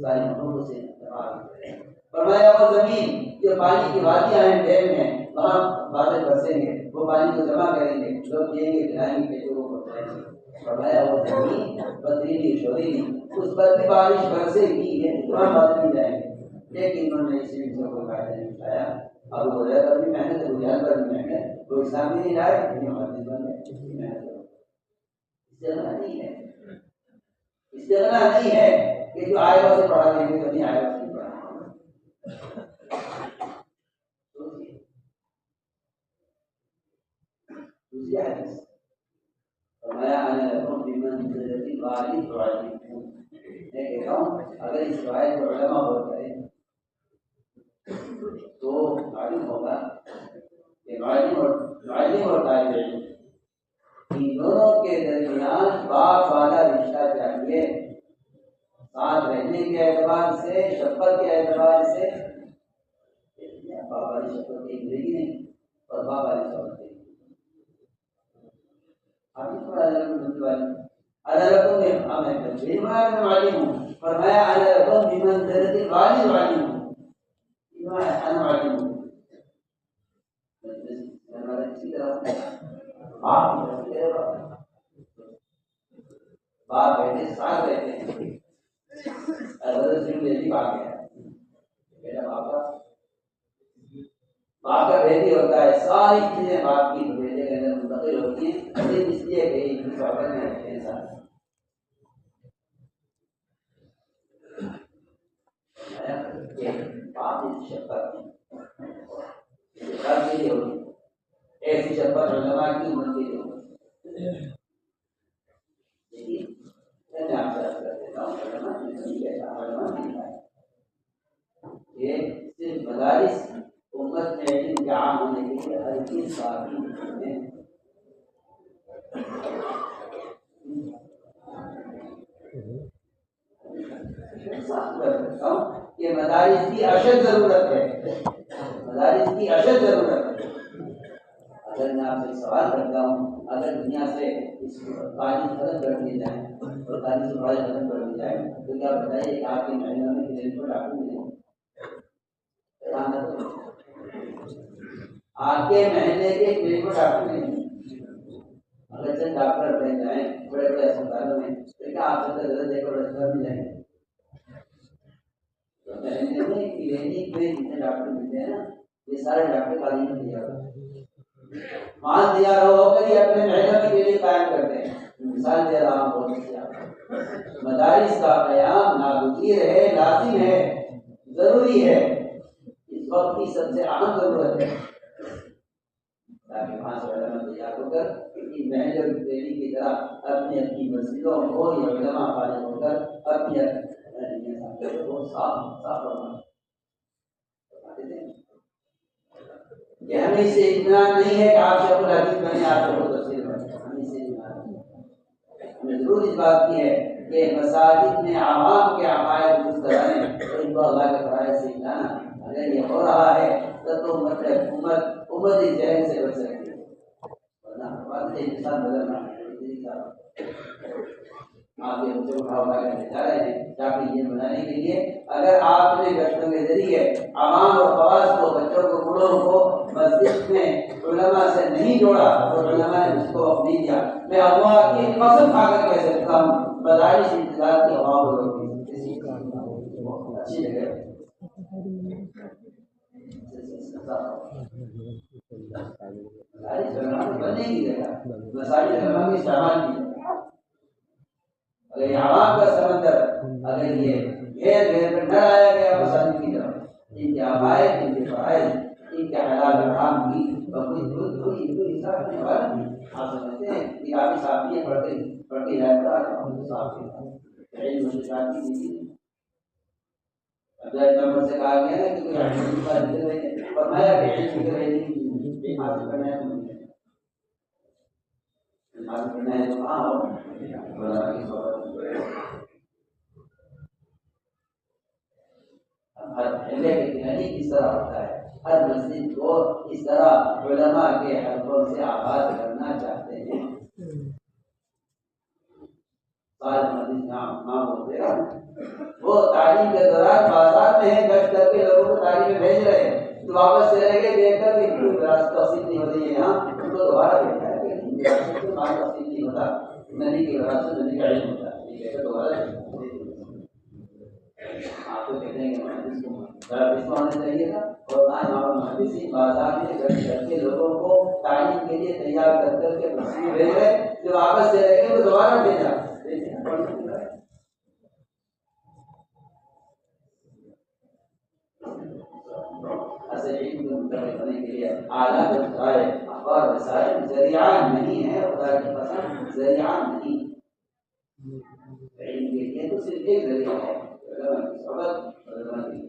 ساری مخلوقوں سے اتفاق کرے گی. فرمایا وہ زمین جو پانی کی وادیاں ہیں ڈیم ہیں وہاں بادل برسیں گے وہ پانی کو جمع کریں گے لوگ پیئیں گے پلائیں گے پیٹوں کو پہنچائیں گے. فرمایا وہ زمین پتھریلی شوریلی اس پر بھی بارش برسے گی وہاں بادل نہیں جائیں گے لیکن انہوں نے اسی چیزوں کو فائدہ نہیں اٹھایا. ابو ہریرہ پر بھی محنت ابو جہل پر بھی محنت کوئی اسلام بھی نہیں لائے استغنا نہیں ہے استغنا نہیں ہے کہ جو آئے گا اسے پڑھا دیں گے تو نہیں آئے گا اسے نہیں پڑھا. دوسری حدیث فرمایا انا لکم بمنزلۃ الوالد والدکم. میں کہتا ہوں اگر اس روایت کو علماء غور کریں تو معلوم ہوگا کہ معلم اور طالب علم ان دونوں کے درمیان باپ والا رشتہ چاہیے ساتھ رہنے کے اعتبار سے شفقت کے اعتبار سے. باپ والی شفقت ایک ملے گی نہیں اور باپ والی شفقت ایک فرمایا انا لکم بمنزلۃ الوالد والدکم. باپ بیٹے ساتھ رہتے ہیں باپ کا بیٹی ہوتا ہے ساری چیزیں باپ کی بیٹے کے اندر منتقل ہوتی ہیں اس لیے کہ ان کی صحبت میں رہتے ہیں ساتھ. باپ کی شفقت کے لیے ہوتی ایسی شفقت علماء کی امت کے لیے ہوتی. میں آپ سے عرض کر دیتا ہوں علماء نہیں کہتا علماء نہیں ہے یہ صرف مدارس امت میں علم کے عام ہونے کے لیے ہر چیز کافی ہے. کہ مدارس کی اشد ضرورت ہے مدارس کی اشد ضرورت ہے. اگر میں آپ سے سوال کرتا ہوں اگر دنیا سے اس تعلیم ختم کر دی جائے اور تعلیم سے پڑھائی ختم کر دی جائے تو کیا بتائیے کہ آپ کے محلے میں کلینک پر ڈاکٹر ملیں آپ کے محلے کے کلینک پر ڈاکٹر ملیں اگر چند ڈاکٹر بن جائیں بڑے بڑے اسپتالوں میں تو کیا آپ سے ضرورت دے کر اسپتال مل جائیں گے؟ کلینک میں جتنے ڈاکٹر ملتے ہیں نا یہ سارے ڈاکٹر تعلیم میں دیا مان دیا ہو کر یہ اپنے محلے میں کلینک قائم کرتے ہیں. مثال دے رہا ہوں بہت سی مدارس کا قیام ناگزیر ہے لازم ہے ضروری ہے اس وقت کی سب سے اہم ضرورت ہے تاکہ 5 علماء تیار ہو کر محل دہلی کی طرح اپنی اپنی مسجدوں کو یا علماء فارغ ہو کر اپنی کہ ہمیں اس سے اطمینان نہیں ہے کہ آپ شیخ الحدیث بنے آپ شیخ التفسیر بنے. ہمیں اس سے اطمینان نہیں. ہمیں ضرور اس بات کی ہے کہ مساجد میں عوام کے عقائد درست کرانے اور ان کو اللہ کے فرائض سے ہٹانا اگر یہ ہو رہا ہے تو امت اس ذہن سے بچ سکتی ہے ورنہ بات انسان بدلنا آپ یہ مجھے اٹھا کر جا رہے ہیں تاکہ یہ بنانے کے لیے اگر آپ نے گشتوں کے ذریعے عوام اور خواص کو بچوں کو بوڑھوں کو مسجد میں علماء سے نہیں جوڑا اور علماء نے اس کو نہیں دیا میں اللہ کی قسم کھا کر کہہ سکتا ہوں مدارس انتظار کی ہوا کو روک نہیں سکتی. اچھی جگہ بننے کی جگہ مساجد علماء کے استعمال کی جگہ اگر یہ عوام کا سمندر اگر یہ گھیر گھیر کر نہ آیا گیا مساجد کی طرف ان کے عقائد ان کے فرائض ان کے حلال حرام کی کوئی حساب نہیں والا نہیں آپ سمجھتے ہیں کہ آپ صاحب یہ پڑھ کے جائے گا صاحب علم مشکلات کی نہیں عبداللہ نمبر سے کہا گیا ہے کہ کوئی علم کا ذکر ہے فرمایا کہ علم کی رہی حاصل کرنا ہے حاصل کرنا ہے تو کہاں ہو علماء کی صحبت ہر حلے کے دنانی اس طرح ہوتا ہے ہر مسجد کو اس طرح علماء کے حلقوں سے آباد کرنا چاہتے ہیں بولتے ہیں وہ تعلیم کے دوران بازار میں ہیں گشت کر کے لوگوں کو تعلیم میں بھیج رہے ہیں تو واپس چلے گئے دیکھ کر کہ کوئی تفصیل نہیں ہوتی ہے یہاں ان کو دوبارہ بھیجا ہے کہ تفصیل نہیں ہوتا نبی کی وراثت نبی کا علم ہوتا ہے یہ کہہ کر دوبارہ آپ تو کہتے ہیں کہ محدث کو ہونا چاہیے تھا اور نہ امام محدثین بازار میں گشت کر کے لوگوں کو تعلیم کے لیے تیار کر کر کے مسجد بھیج رہے جو واپس چلے گئے تو دوبارہ بھیجا کرنے کے لیے اعلیٰ ذرائع اخبار وسائل ذریعہ نہیں ہے خدا کی قسم ذریعہ نہیں علم کے لیے تو صرف ایک ذریعہ ہے علماء کی صحبت علماء کی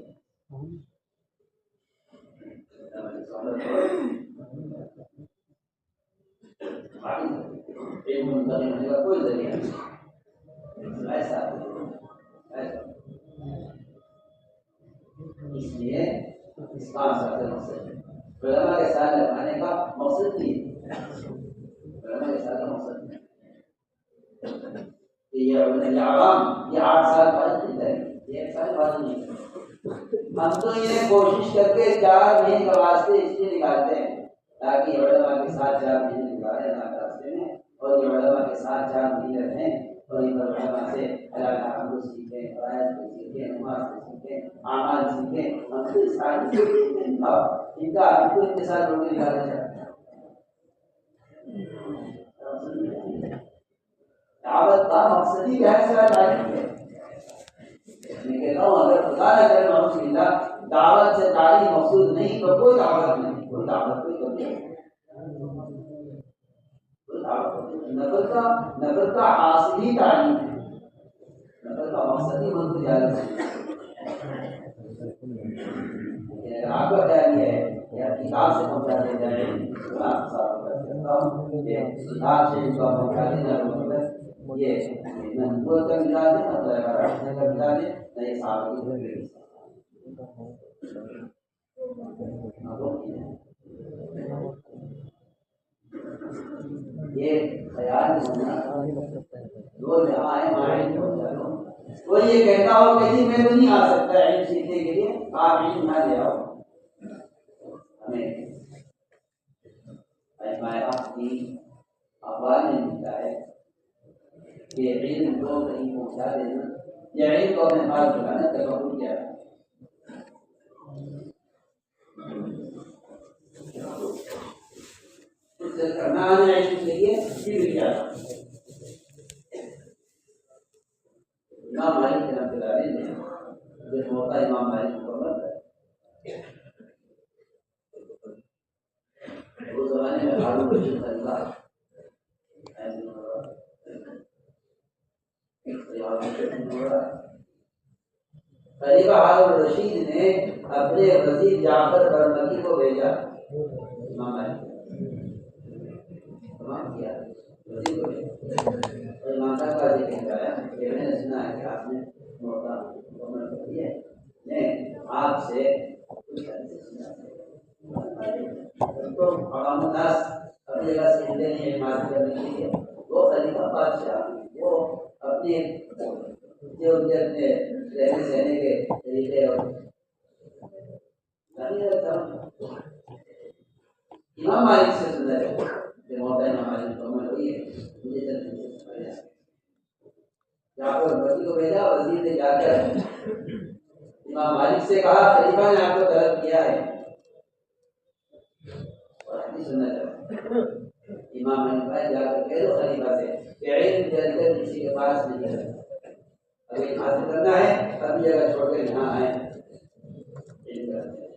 علم منتقل ہونے کا کوئی ذریعہ نہیں ایسا اس لیے اس کام سے مقصد علماء کے ساتھ لگانے کا مقصد نہیں علماء کے ساتھ مقصد نہیں یہ عوام یہ 8 سال بعد نہیں کریں یہ 1 سال بعد نہیں کریں ہم تو یہ کوشش کر کے 4 مہینے کا واسطے اس لیے نکالتے ہیں تاکہ علماء کے ساتھ 4 مہینے نکالیں اللہ کے راستے میں اور یہ علماء کے ساتھ 4 مہینے رہیں اور ان علماء سے حلال حرام کو سیکھیں فرائض کو سیکھیں نماز کو سیکھیں اعمال سیکھیں ہم تو اس سال ان کا ان کے ساتھ روٹی نکالنا چاہتے ہیں دعوت کا مقصد ہی کیا ہے سارا تعلیم ہے میں کہتا ہوں اگر خدا نہ کرے نعوذ باللہ دعوت سے تعلیم مقصود نہیں تو کوئی دعوت نہیں کوئی دعوت کوئی کبھی نفر کا حاصل ہی تعلیم ہے نفر کا مقصد ہی من کو جاری ہے آپ کا خیال یہ ہے کہ کتاب سے پہنچا دیا جائے آپ صاحب کرتا ہوں کہ کتاب سے ان کا پہنچا دینا یہ نہ نبوت کا مزاج ہے نہ خدا کا راشنے کا مزاج ہے نہ یہ صحابہ کی زندگی یہ خیال ہونا دو جہاں ہے مائنڈ کوئی یہ کہتا ہو کہ جی میں تو نہیں آ سکتا علم سیکھنے کے لیے آپ علم نہ لے آؤ ہمیں کی اخبار نے لکھا ہے کہ علم کو کہیں پہنچا دینا یا علم کو اپنے پاس بلانا تکبر کیا ہے کرنا آنا علم کے لیے پھر کیا امام مالک کے نام دلانے نے جو موقع امام مالک مکمل ہے اس زمانے میں ہارون رشید خلیفہ خلیفہ ہارون رشید نے اپنے وزیر جعفر برمکی کو بھیجا امام مالک تمام کیا وزیر کو بھیجا اور امام صاحب کا ذکر کرایا کہ میں نے سنا ہے کہ آپ نے موقع مکمل کر دیا ہے میں آپ سے کچھ سنا تو عوام الناس اپنے جگہ سے ہندے نہیں حمایت کرنے کے لیے وہ خلیفہ بادشاہ وہ اپنے جو اپنے رہنے سہنے کے طریقے اور امام مالک سے سنا ہے کہ موقع امام مالک مکمل ہوئی ہے مجھے جہاں پر وزیر کو بھیجا وزیر نے جا کر امام مالک سے کہا خلیفہ نے آپ کو طلب کیا ہے اور حدیث سننا چاہتا امام مالک جا کر کہہ دو خلیفہ سے کہ علم کے اندر کسی کے پاس نہیں ہے، اگر حاصل کرنا ہے اپنی جگہ چھوڑ کر یہاں آئے علم کرتے ہیں۔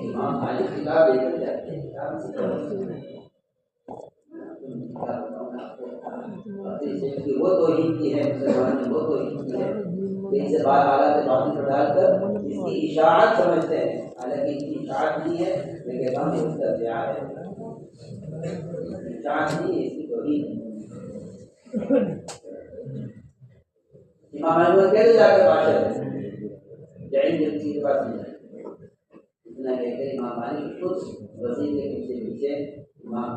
امام مالک کتاب لے کر جاتے ہیں، کتاب سے وہ توحید کی ہے، مسلمان کی وہ توحید کی ہے کہ اسے بعض حالات باطل پر ڈال کر اس کی اشاعت سمجھتے ہیں، حالانکہ اس کی اشاعت نہیں ہے لیکن ہم اس کا ادعا ہے، اشاعت نہیں ہے، اس کی توحید ہے۔ امام مالک کہتے جا کر بادشاہ جائیں گے کسی کے پاس نہیں جائیں، اتنا کہہ کر امام مالک خود وزیر کے پیچھے پیچھے امام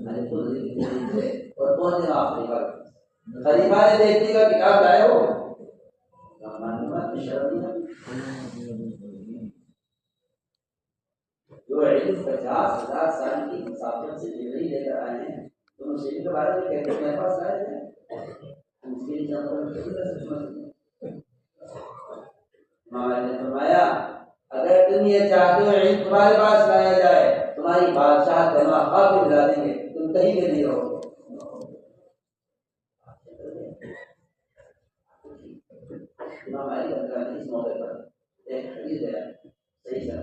مالک خود وزیر کے پیچھے پیچھے اور پہنچے وہاں خلیفہ خلیفہ نے دیکھنے کا کتاب لائے ہو جو علم 50,000 سال کی مسافت سے جبری لے کر آئے ہیں تو اس علم کے بارے میں کہتے ہیں میرے پاس آئے ہیں اس کے لیے امام نے فرمایا اگر تم یہ چاہتے ہو علم تمہارے پاس لایا جائے تمہاری بادشاہ دماغ خواہ کو ملا دیں گے، تم کہیں کے نہیں رہو۔ امام مالک رحمۃ اللہ علیہ اس موقع پر ایک حدیث ہے صحیح سر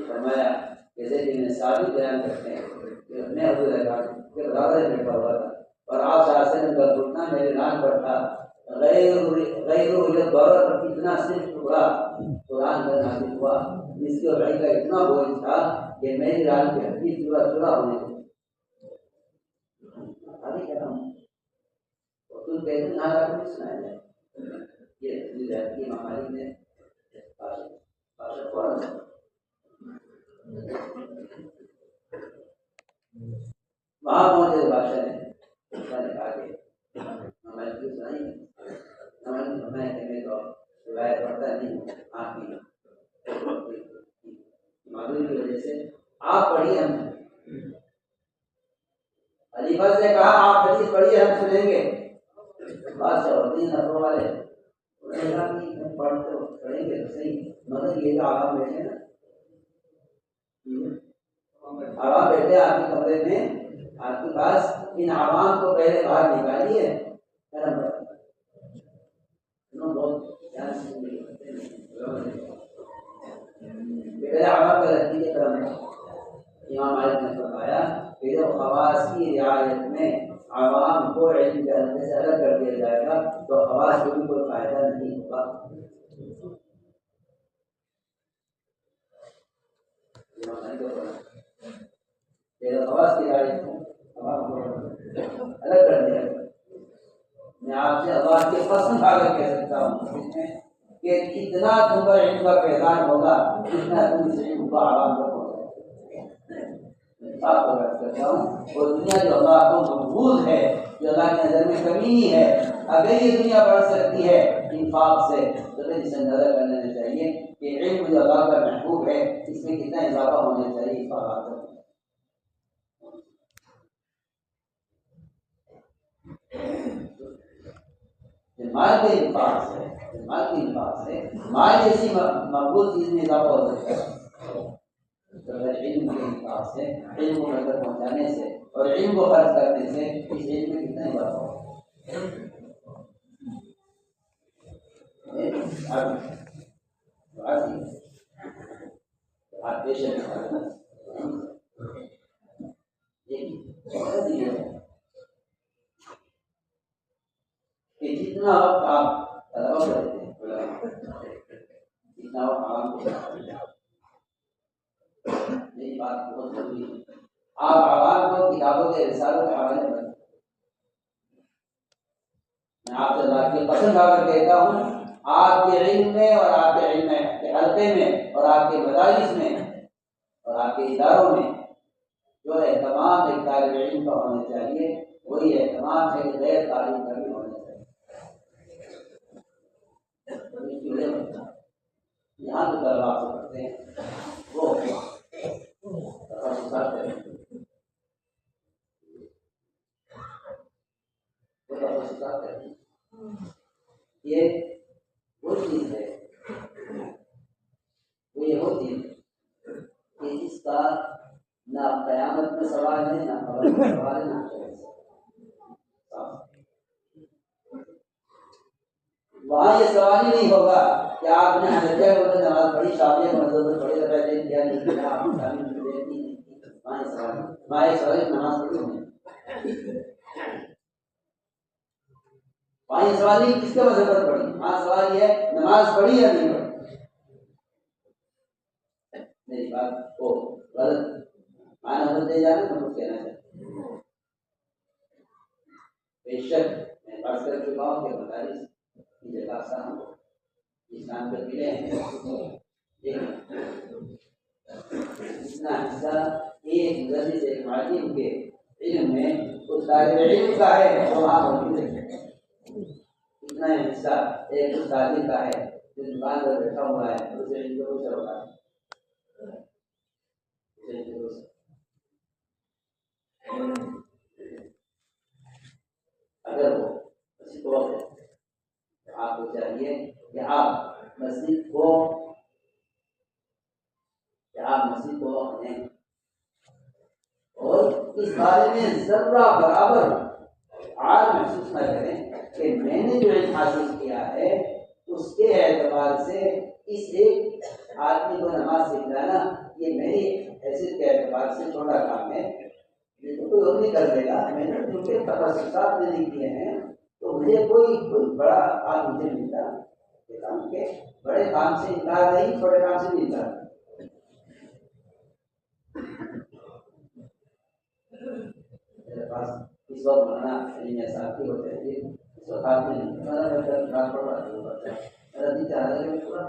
فرمایا کہ زید بن ثابت بیان کرتے ہیں کہ میں حضور کہ برادر بیٹھا ہوا تھا اور آپ صلی اللہ علیہ وسلم کا گھٹنا میرے ناک پر تھا، غیر دورہ پر اتنا صرف ٹکڑا قرآن کا نازل ہوا جس کے بھائی کا اتنا بوجھ تھا کہ میری رات کی ہڈی چورا چورا ہونے لگی۔ ابھی کہہ رہا ہوں تم کہتے ہیں نہ کچھ سنایا جائے یہ امام مالک نے فوراً وہاں پہنچے بادشاہ نے کہا کہ ہماری کچھ نہیں ہمیں کہنے کو روایت پڑھتا نہیں ہوں آپ کی معلوم کی وجہ سے آپ پڑھیے ہم خلیفہ سے کہا آپ حدیث پڑھیے ہم سنیں گے۔ بادشاہ اور 3 نفروں والے پڑھتے پڑھیں گے تو صحیح مگر یہ جو عوام بیٹھے نا عوام بیٹھے آپ کے کمرے میں آپ کے پاس ان عوام کو پہلے باہر نکالیے بہت عوام کا لڑکی کے کرم ہے۔ امام مالک نے فرمایا کہ جب خواص کی رعایت میں عوام کو علم کے حلقے سے الگ کر دیا جائے گا تو خواص کو بھی کوئی فائدہ نہیں ہوگا۔ خواص کی رعایت میں عوام کو الگ کر دیا گا۔ میں آپ سے اللہ کی قسم کھا کر کہہ سکتا ہوں کہ اتنا تم پر علم کا فیضان ہوگا جتنا تم اس علم کو عوام تک پہنچائے۔ آپ کو بات کرتا ہوں وہ دنیا جو اللہ کو مقبول ہے، جو اللہ کی نظر میں کمی نہیں ہے، اگر یہ دنیا بڑھ سکتی ہے انفاق سے تو پھر اسے اندازہ کر لینا چاہیے کہ علم جو اللہ کا محبوب ہے اس میں کتنا اضافہ ہونا چاہیے انفاقات میں۔ مال کے انفاق سے مال جیسی مقبول چیز میں اضافہ ہو سکتا ہے، علم کے انفاق سے، علم کو نظر پہنچانے سے اور علم کو خرچ کرنے سے اس علم میں کتنا اضافہ ہو۔ آپ بے شک کہ جتنا وقت آپ طلبہ کرتے ہیں جتنا وقت عوام کو میری بات بہت ضروری ہے، آپ عوام کو کتابوں کے رسالوں کے حوالے کریں۔ میں آپ سے اللہ کی قسم کھا کر کہتا ہوں آپ کے علم میں اور آپ کے علم کے حلقے میں اور آپ کے مدارس میں اور آپ کے اداروں میں جو اہتمام ایک طالب علم کا ہونا چاہیے وہی اہتمام ہے کہ غیر تعلیم کا بھی ہونا چاہیے۔ یہاں جو طلبا سے پڑھتے ہیں وہ تفصیلات کریں یہ وہ چیز ہے، وہ یہ ہوتی ہے کہ اس کا نہ قیامت میں سوال ہے، نہ قبر میں سوال ہے، نہ وہاں یہ سوال ہی نہیں ہوگا کہ آپ نے حنفیہ کو نماز پڑھی، شافعیہ کو مذہب میں پڑھی، رکعتین کیا نہیں کیا، آپ نے شامل نہیں، وہاں یہ سوال نماز پڑھی ہوئی، وہاں یہ سوال نہیں کس کے مذہب پر پڑھی، وہاں سوال یہ ہے نماز پڑھی یا نہیں پڑھی۔ میری بات کو غلط معنی مت دے جانا، میں کچھ کہنا چاہتا ہوں۔ بے شک میں بات کر چکا ہوں کہ مدارس کی جگہ ہم اسلام کے قلعے ہیں، اتنا حصہ ایک مدرس ایک معلم کے علم میں اس طالب علم کا ہے جو وہاں موجود ہے، اتنا حصہ ایک اس طالب کا ہے جو دکان پر بیٹھا ہوا ہے، اسے علم کو چلتا ہے، اگر وہ مسجد کو آپ کو چاہیے کہ آپ مسجد کو دیں اور اس بارے میں ذرہ برابر آج محسوس نہ کریں کہ میں نے جو علم حاصل کیا ہے اس کے اعتبار سے اس ایک آدمی کو نماز سکھلانا یہ میری حیثیت کے اعتبار سے چھوٹا کام ہے، یہ تو کوئی اور نہیں کر دے گا، میں نے کیونکہ تخصصات میں نہیں کیے ہیں تو مجھے کوئی بڑا کام مجھے ملتا کہ بڑے کام سے انکار نہیں، چھوٹے کام سے نہیں انکار۔ میرے پاس اس وقت مولانا علیم صاحب کی ہوتے ہیں، اس وقت آپ نے میرا دل چاہ رہا ہے کہ پورا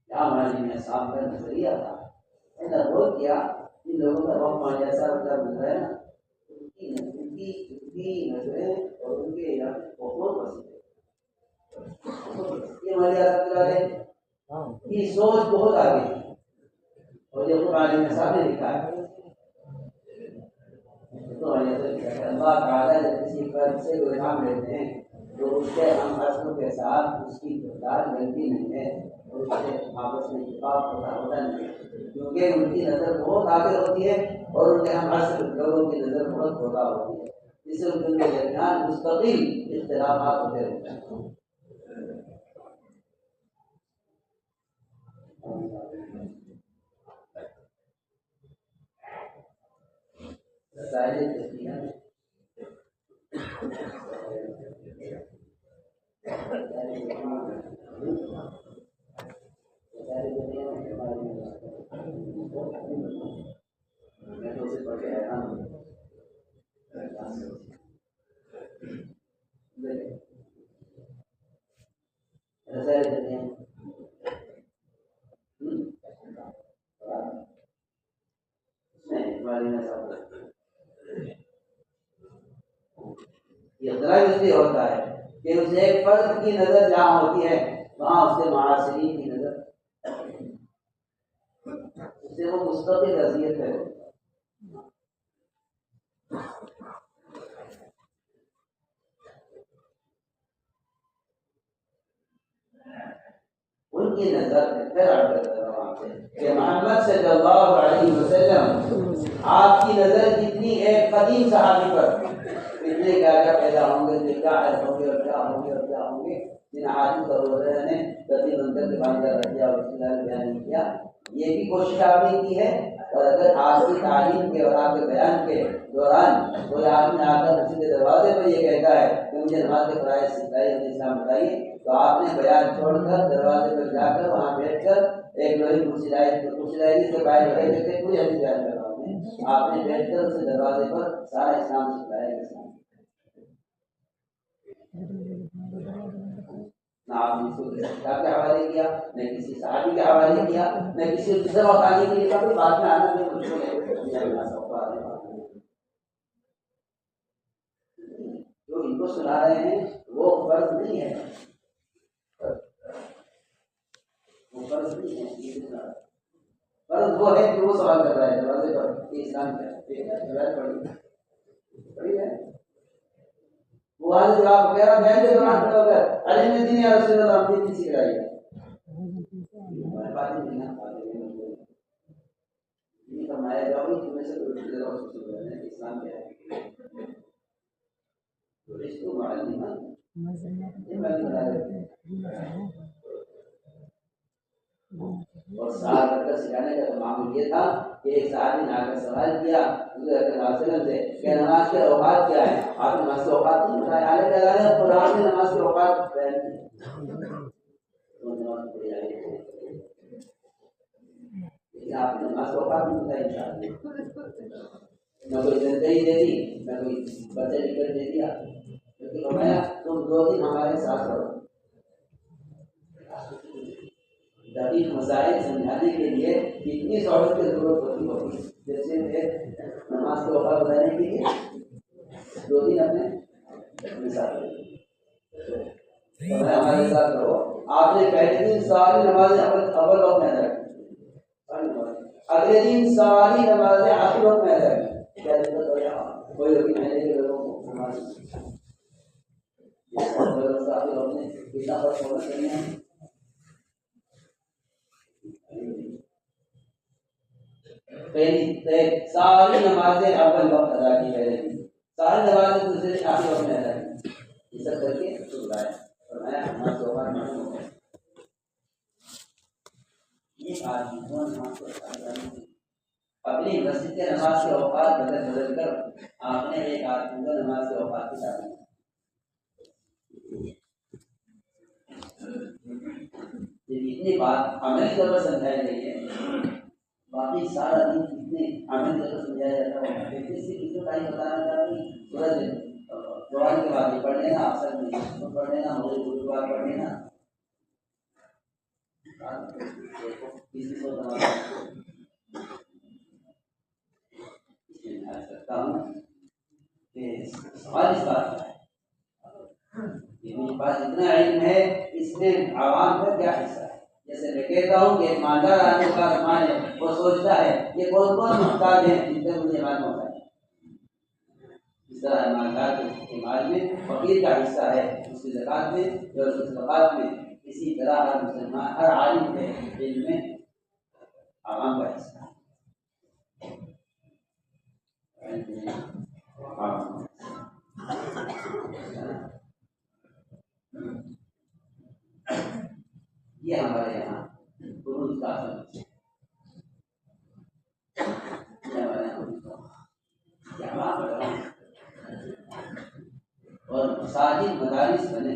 کیا معلوم ہے صاحب کا نظریہ تھا، ایسا بہت کیا ان لوگوں کا وقت جیسا مطلب مل رہا ہے نا، ان کی نظریں اور ان کے علاقے بہت وسیع ہے، یہ ہماری کی سوچ بہت آگے ہے، اور یہ قرآن صاحب نے لکھا ہے تو اللہ تعالیٰ جب کسی فرد سے کوئی کام لیتے ہیں تو اس کے ہم اصل کے ساتھ اس کی کردار ملتی نہیں ہے اور اس سے آپس میں اتفاق ہوتا نہیں ہے، کیونکہ ان کی نظر بہت آگے ہوتی ہے اور ان کے ہم اصل لوگوں کی نظر بہت چھوٹا ہوتی ہے، جس سے ان کے درمیان مستقل اختلافات ہوتے رہتے ہیں۔ یہ اختلاف اس لیے ہوتا ہے کہ اس ایک فرد کی نظر جہاں ہوتی ہے وہاں اس کے معاشرین کی نظر اس سے وہ مستقل اذیت ہے، ان کی نظر کہ محمد صلی اللہ علیہ وسلم آپ کی نظر جتنی ایک قدیم صحابی پر اتنے کیا کیا پیدا ہوں گے، کیا ہوں گے اور کیا ہوں گے اور کیا ہوں گے، جن حاجی ضرورت نے ترتیب بندر کے باندھ کر رکھ دیا اور اس نے بیان نہیں کیا، یہ بھی کوشش آپ نے کی ہے۔ اور اگر آپ کی تعلیم کے اور آپ کے بیان کے دوران کوئی آدمی آ کر مسجد کے دروازے پر یہ کہتا ہے کہ مجھے نماز کے فرائض سکھائیے، مجھے اسلام بتائیے، تو آپ نے بیان چھوڑ کر دروازے پر جا کر وہاں بیٹھ کر ایک لوہی کرسی لائی سے باہر لگے ہوئے تھے، کوئی ایسی بیان کر رہا ہوں میں، آپ نے بیٹھ کر اسے دروازے پر سارا اسلام سکھایا ہے۔ نہ آپ نے اس کو کسی کتاب کے حوالے کیا، نہ کسی صحابی کے حوالے کیا، نہ کسی دوسرے وقانے کے لیے کبھی بات میں آنا نہیں مشکل ہے، جو ان کو سنا رہے ہیں وہ فرض نہیں ہے، وہ فرض نہیں ہے، فرض وہ ہے کہ وہ سوال کر رہا ہے دروازے پر کہ اسلام کیا ہے، پڑھی ہے وہ آج جواب کہہ رہا بہن سے زبان کھڑا ہو گیا علی نے دین یا رسول اللہ آپ دین سکھ رہی ہے باتیں نہیں نہ یہ فرمایا جاؤ کہ تمہیں سے کوئی چیز اور سوچ رہے ہیں اسلام کیا ہے تو اس کو معلوم نہیں یہ میں بتا رہا اور سال کر سکھانے کا تو معمول یہ تھا کہ ایک صحابی نے آ کر سوال کیا حضور اکرم صلی اللہ علیہ وسلم سے کہ نماز کے اوقات کیا ہے؟ آپ نے نماز کے اوقات نہیں بتایا اعلیٰ تعالیٰ نے قرآن میں نماز کے اوقات بیان کیے تو نماز پڑھی جائے لیکن آپ نے نماز کے اوقات نہیں بتایا انشاءاللہ نہ کوئی زندگی دے دی نہ کوئی بچے نکل دے دیا لیکن فرمایا تم 2 دن ہمارے ساتھ رہو دقیق مسائل سمجھانے کے لیے اتنی سہولت کی ضرورت ہوتی جیسے نماز کے اوقات بتانے کے لیے 2 دن اپنے ساتھ ہمارے ساتھ رہو آپ نے پہلے دن ساری نمازیں اول وقت میں ادا کی اگلے دن ساری نمازیں آخر وقت میں ادا کی کیا ضرورت ہو جائے کوئی لوگ پہلے کے لوگوں کو نماز آخر وقت میں کتنا فرق ہونا چاہیے پہلی ساری نمازیں اول وقت ادا کی پہلے دن ساری نمازیں دوسرے دن آخر وقت میں ادا کی یہ سب کر کے سنایا فرمایا نماز کے اوقات معلوم ہو گئے ایک آدمی اپنی مسجد کے نماز کے اوقات بدل کر آپ نے ایک آدمی کو نماز کے اوقات کی تعلیم اتنی بات عملی طور پر سمجھائی گئی ہے باقی سارا دن کتنے عملی طور پر سمجھایا جاتا ہے کسی کو ٹائم بتانا تھا کہ سورج جوان کے بعد پڑھ لینا اکثر میں پڑھ لینا مجھے اردو بات پڑھ لینا کسی کو سکتا ہوں کہ سوال اس بات کا ہے کہ میرے پاس اتنا علم ہے اس میں عوام کا کیا حصہ ہے جیسے میں کہتا ہوں کہ ایماندار آدمی کا سامان ہے وہ سوچتا ہے یہ کون کون محتاج ہیں جن سے مجھے معلوم ہوتا ہے اس طرح ایماندار کے مال میں فقیر کا حصہ ہے اس کی زکات میں اور اس کی صدقات میں اسی طرح ہر مسلمان ہر عالم کے علم میں عوام کا حصہ ہے یہ ہمارے یہاں قروض کا اثر اور مساجد مدارس بنے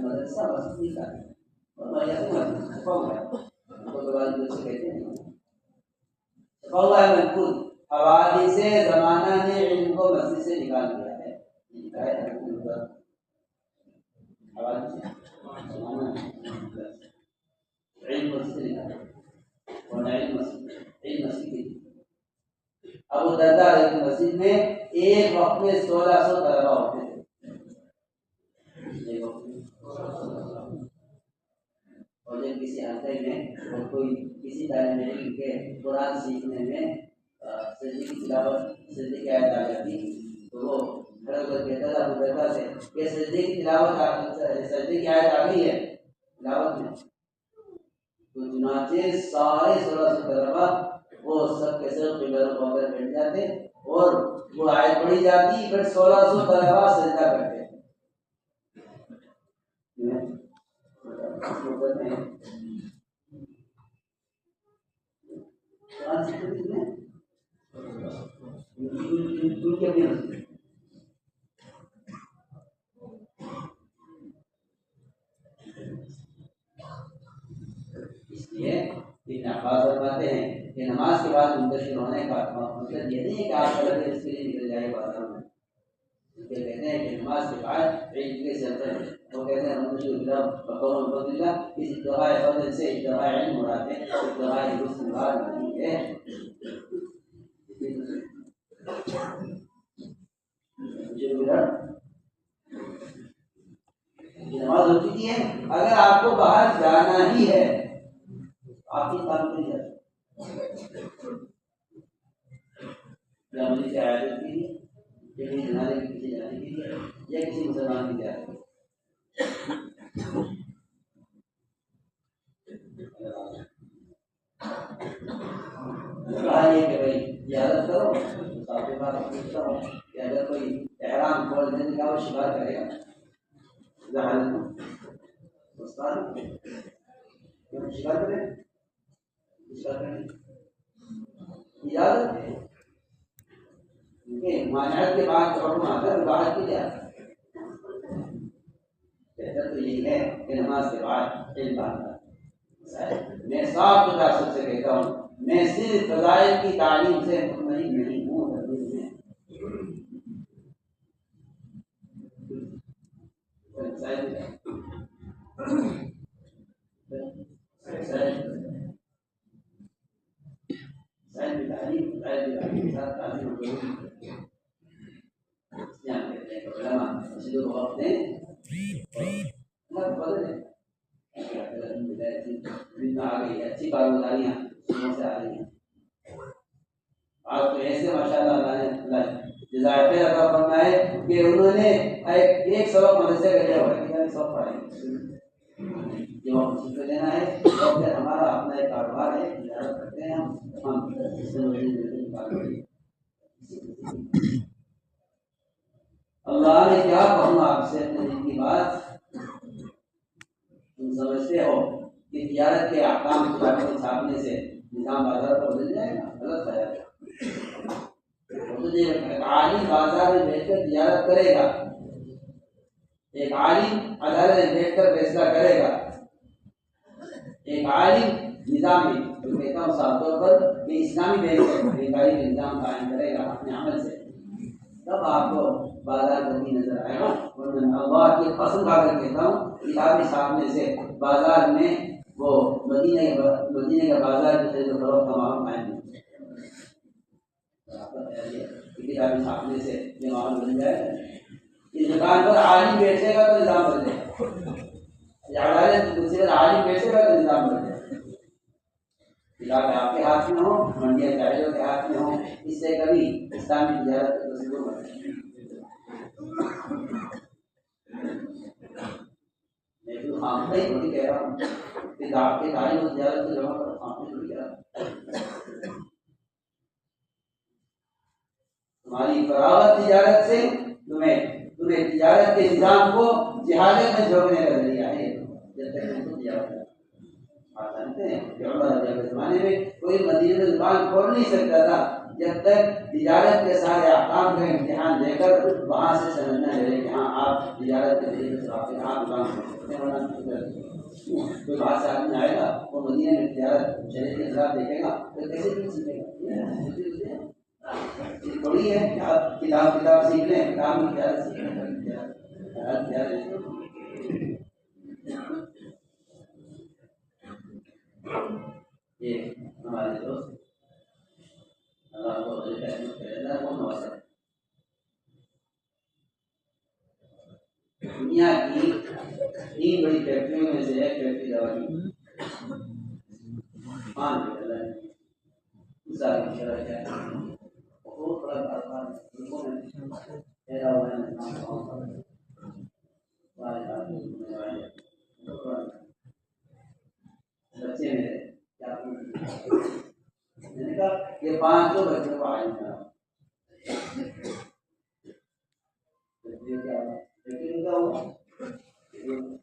مدرسہ مسجد کا حوادث زمانہ نے علم کو مسجد سے نکال دیا ہے علم مسجد سے نکال اور علم مسجد ابو درداء کی مسجد میں ایک وقت میں 1600 طلبہ ہوتے تھے اور جب کسی حلقے میں کوئی کسی طالب علم کے قرآن سیکھنے میں سجدے کی تلاوت سجدے کی آیت آ جاتی تو وہ کھڑا کر کہتا تھا ابو درداء سے کہ سجدے کی تلاوت سجدے کی آیت آ گئی ہے تلاوت میں تو چنانچہ سارے 1600 طلبہ وہ سب کے سب قبلہ کو اگر بیٹھ جاتے اور وہ آیت پڑھی جاتی پھر 1600 طلبہ سجدہ کرتے اس لیے ابن عباس فرماتے ہیں کہ نماز کے بعد منتشر ہونے کا مطلب یہ نہیں ہے کہ آپ غلط اس کے لیے نکل جائے بازار میں کہتے ہیں کہ نماز کے بعد علم کے چلتے ہیں وہ کہتے ہیں منتشر بقول فضل اس اتباع فضل سے اتباع علم مراد ہے اتباع درست مراد نہیں ہے نماز ہو چکی ہے. اگر آپ کو باہر جانا ہی ہے آپ کی کام نہیں جاتے مجھے کیا عادت کے لیے کسی جنازے کے پیچھے جانے کے لیے یا کسی مسلمان کی جاتے کہا یہ کہ بھائی عادت کرو آپ کے پاس پوچھتا ہوں کہ اگر کوئی احرام کھول دینے کا وہ شکار کرے گا شکار کرے شکار کریں اجازت ہے مانعت کے بعد حکم آتا ہے باہر کی جائے بہتر تو یہی ہے کہ نماز کے بعد علم آتا ہے. میں صاف ستھرا سب سے کہتا ہوں میں صرف فضائل کی تعلیم سے مطمئن نہیں ہوں. اچھی کارگزاریاں سے آ رہی ہیں آپ تو ایسے ماشاء اللہ جزائر خیر عطا فرمائے کہ انہوں نے ایک سبق مدرسے کا دیا ہوا ہے سب پڑھیں جو ہم اس کو لینا ہے اور پھر ہمارا اپنا ایک کاروبار ہے تجارت کرتے ہیں ہم اس سے اللہ نے کیا کہوں آپ سے اپنے دل کی بات تم سمجھتے ہو کہ تجارت کے احکام کتابیں چھاپنے سے نظام بازار کو بدل جائے گا غلط خیال ہے. عالم بازار میں بیٹھ کر تجارت کرے گا ایک عالم عدالت میں بیٹھ کر فیصلہ کرے گا ایک عالم نظامی جو کہتا ہوں صاف طور پر کہ اسلامی بینکاری کا نظام قائم کرے گا اپنے عمل سے تب آپ کو بازار بدلی نظر آئے گا. اللہ کی قسم کھا کر کہتا ہوں کتابیں چھاپنے سے بازار میں وہ مدینے کا بازار جو خرید و فروخت کا ماحول قائم نہیں کتابیں چھاپنے سے یہ ماحول بن جائے گا. اس دکان پر عالم بیٹھے گا تو نظام بدلے گا عدالت دوسری پر عالم بیٹھے گا تو نظام بدلے گا. کتابیں آپ کے ہاتھ میں ہوں منڈیاں جائزوں کے ہاتھ میں ہوں اس سے کبھی اسلامی تجارت کا تصور بنے. میں تو خامخواہ ہی تھوڑی کہہ رہا ہوں کہ آپ کے تعلیم و تجارت کو جمع کرو خامخواہ تھوڑی کہہ رہا ہوں. تمہاری فراغت تجارت سے تمہیں تجارت کے نظام کو جہالت میں جھونکنے کا ذریعہ ہے. جب تک تم کو تجارت آپ جانتے ہیں کہ عمر کے زمانے میں کوئی مدینے میں دکان کھول نہیں سکتا تھا جب تک تجارت کے سارے احکام کا امتحان دے کر وہاں سے سمجھنا چاہیے کہ ہاں آپ تجارت کے ذریعے سے آپ یہاں دکان کھول سکتے ہیں. کوئی باہر سے آدمی آئے گا وہ مدینے میں تجارت شریعت کے خلاف دیکھے گا تو کیسے سیکھے گا. بڑی ہے کتاب سیکھ لیں کتاب میں تجارت سیکھ لیں. یہ ہمارے دوست اللہ کو دنیا کی 3 بڑی فیکٹریوں میں سے ایک فیکٹری دوا کی بہت بڑا کاروبار بچے میرے میں نے کہا یہ 500 بچوں کو عالم کرا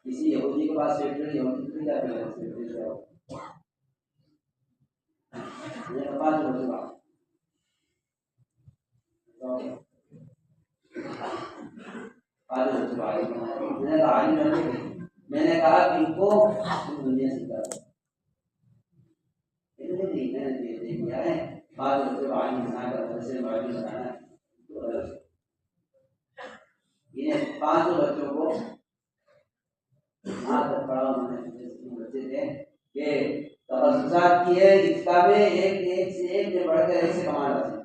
کسی یہودی کے پاس فیکٹری یہودی کیا میں نے کہا کہ ان کو دنیا سکھا یہ 500 بچوں کو بچے تھے کہ تخصصات کی ہے کتابیں ایک سے ایک میں بڑھ کر ایک سے کما رہا تھا.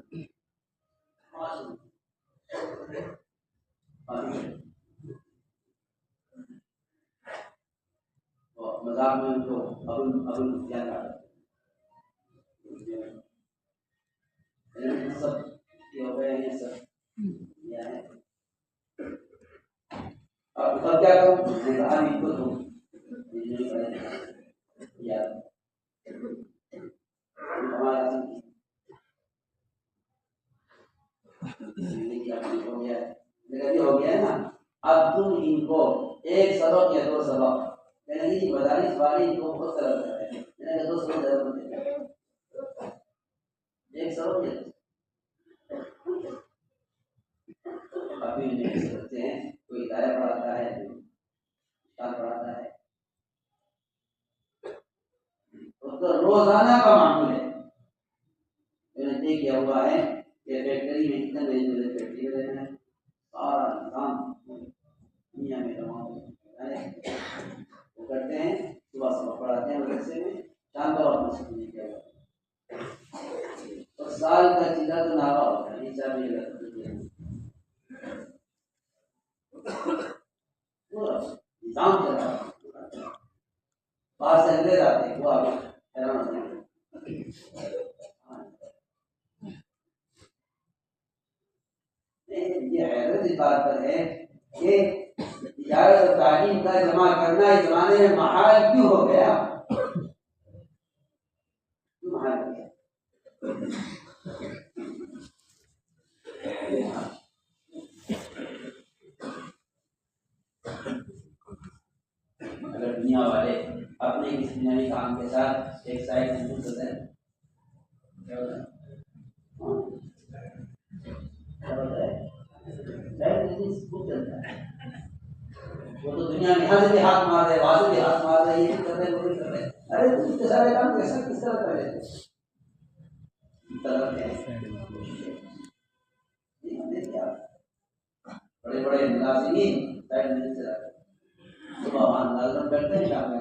مذاق میں ان کو ابل کیا کہا سب یہ ہو گئے ہیں سب کیا ہے. اب کیا کروں میں کہا نہیں کو تم یار ہمارا ہو گیا ہے نا. اب تم ان کو ایک سبق یا دو سبق مدارس والی کو بہت طرح ہے دو سبق ایک سبق ابھی سکتے ہیں کوئی ہدایہ پڑھاتا ہے پڑھاتا ہے تو روزانہ کا معمول ہے. میں نے یہ کیا ہوا ہے کہ فیکٹری میں کتنے بجے فیکٹری میں رہنا ہے سارا نظام دنیا میں تمام وہ کرتے ہیں صبح صبح پڑھاتے ہیں مدرسے میں شام کا وقت مسجد میں کیا ہوا اور سال کا چیزا تو ناوا ہوتا ہے نیچا بھی نظام چلا باہر سے انگریز آتے ہیں وہ آگے حیران ہوتے ہیں. یہ حیرت اس بات پر ہے کہ تجارت اور تعلیم کا جمع کرنا اس زمانے میں محال کیوں ہو گیا. محال ہو گیا. اگر دنیا والے اپنے کسی دنیاوی کام کے ساتھ ایک سائڈ محسوس ہوتے ہیں وہ تو دنیا میں یہاں سے بھی ہاتھ مار رہے وہاں سے بھی ہاتھ مار رہے یہ کر رہے وہ بھی کر رہے. ارے تم اتنے سارے کام کیسا کس طرح کر رہے بڑے بڑے ملازمین صبح وہاں ملازم کرتے ہیں شام میں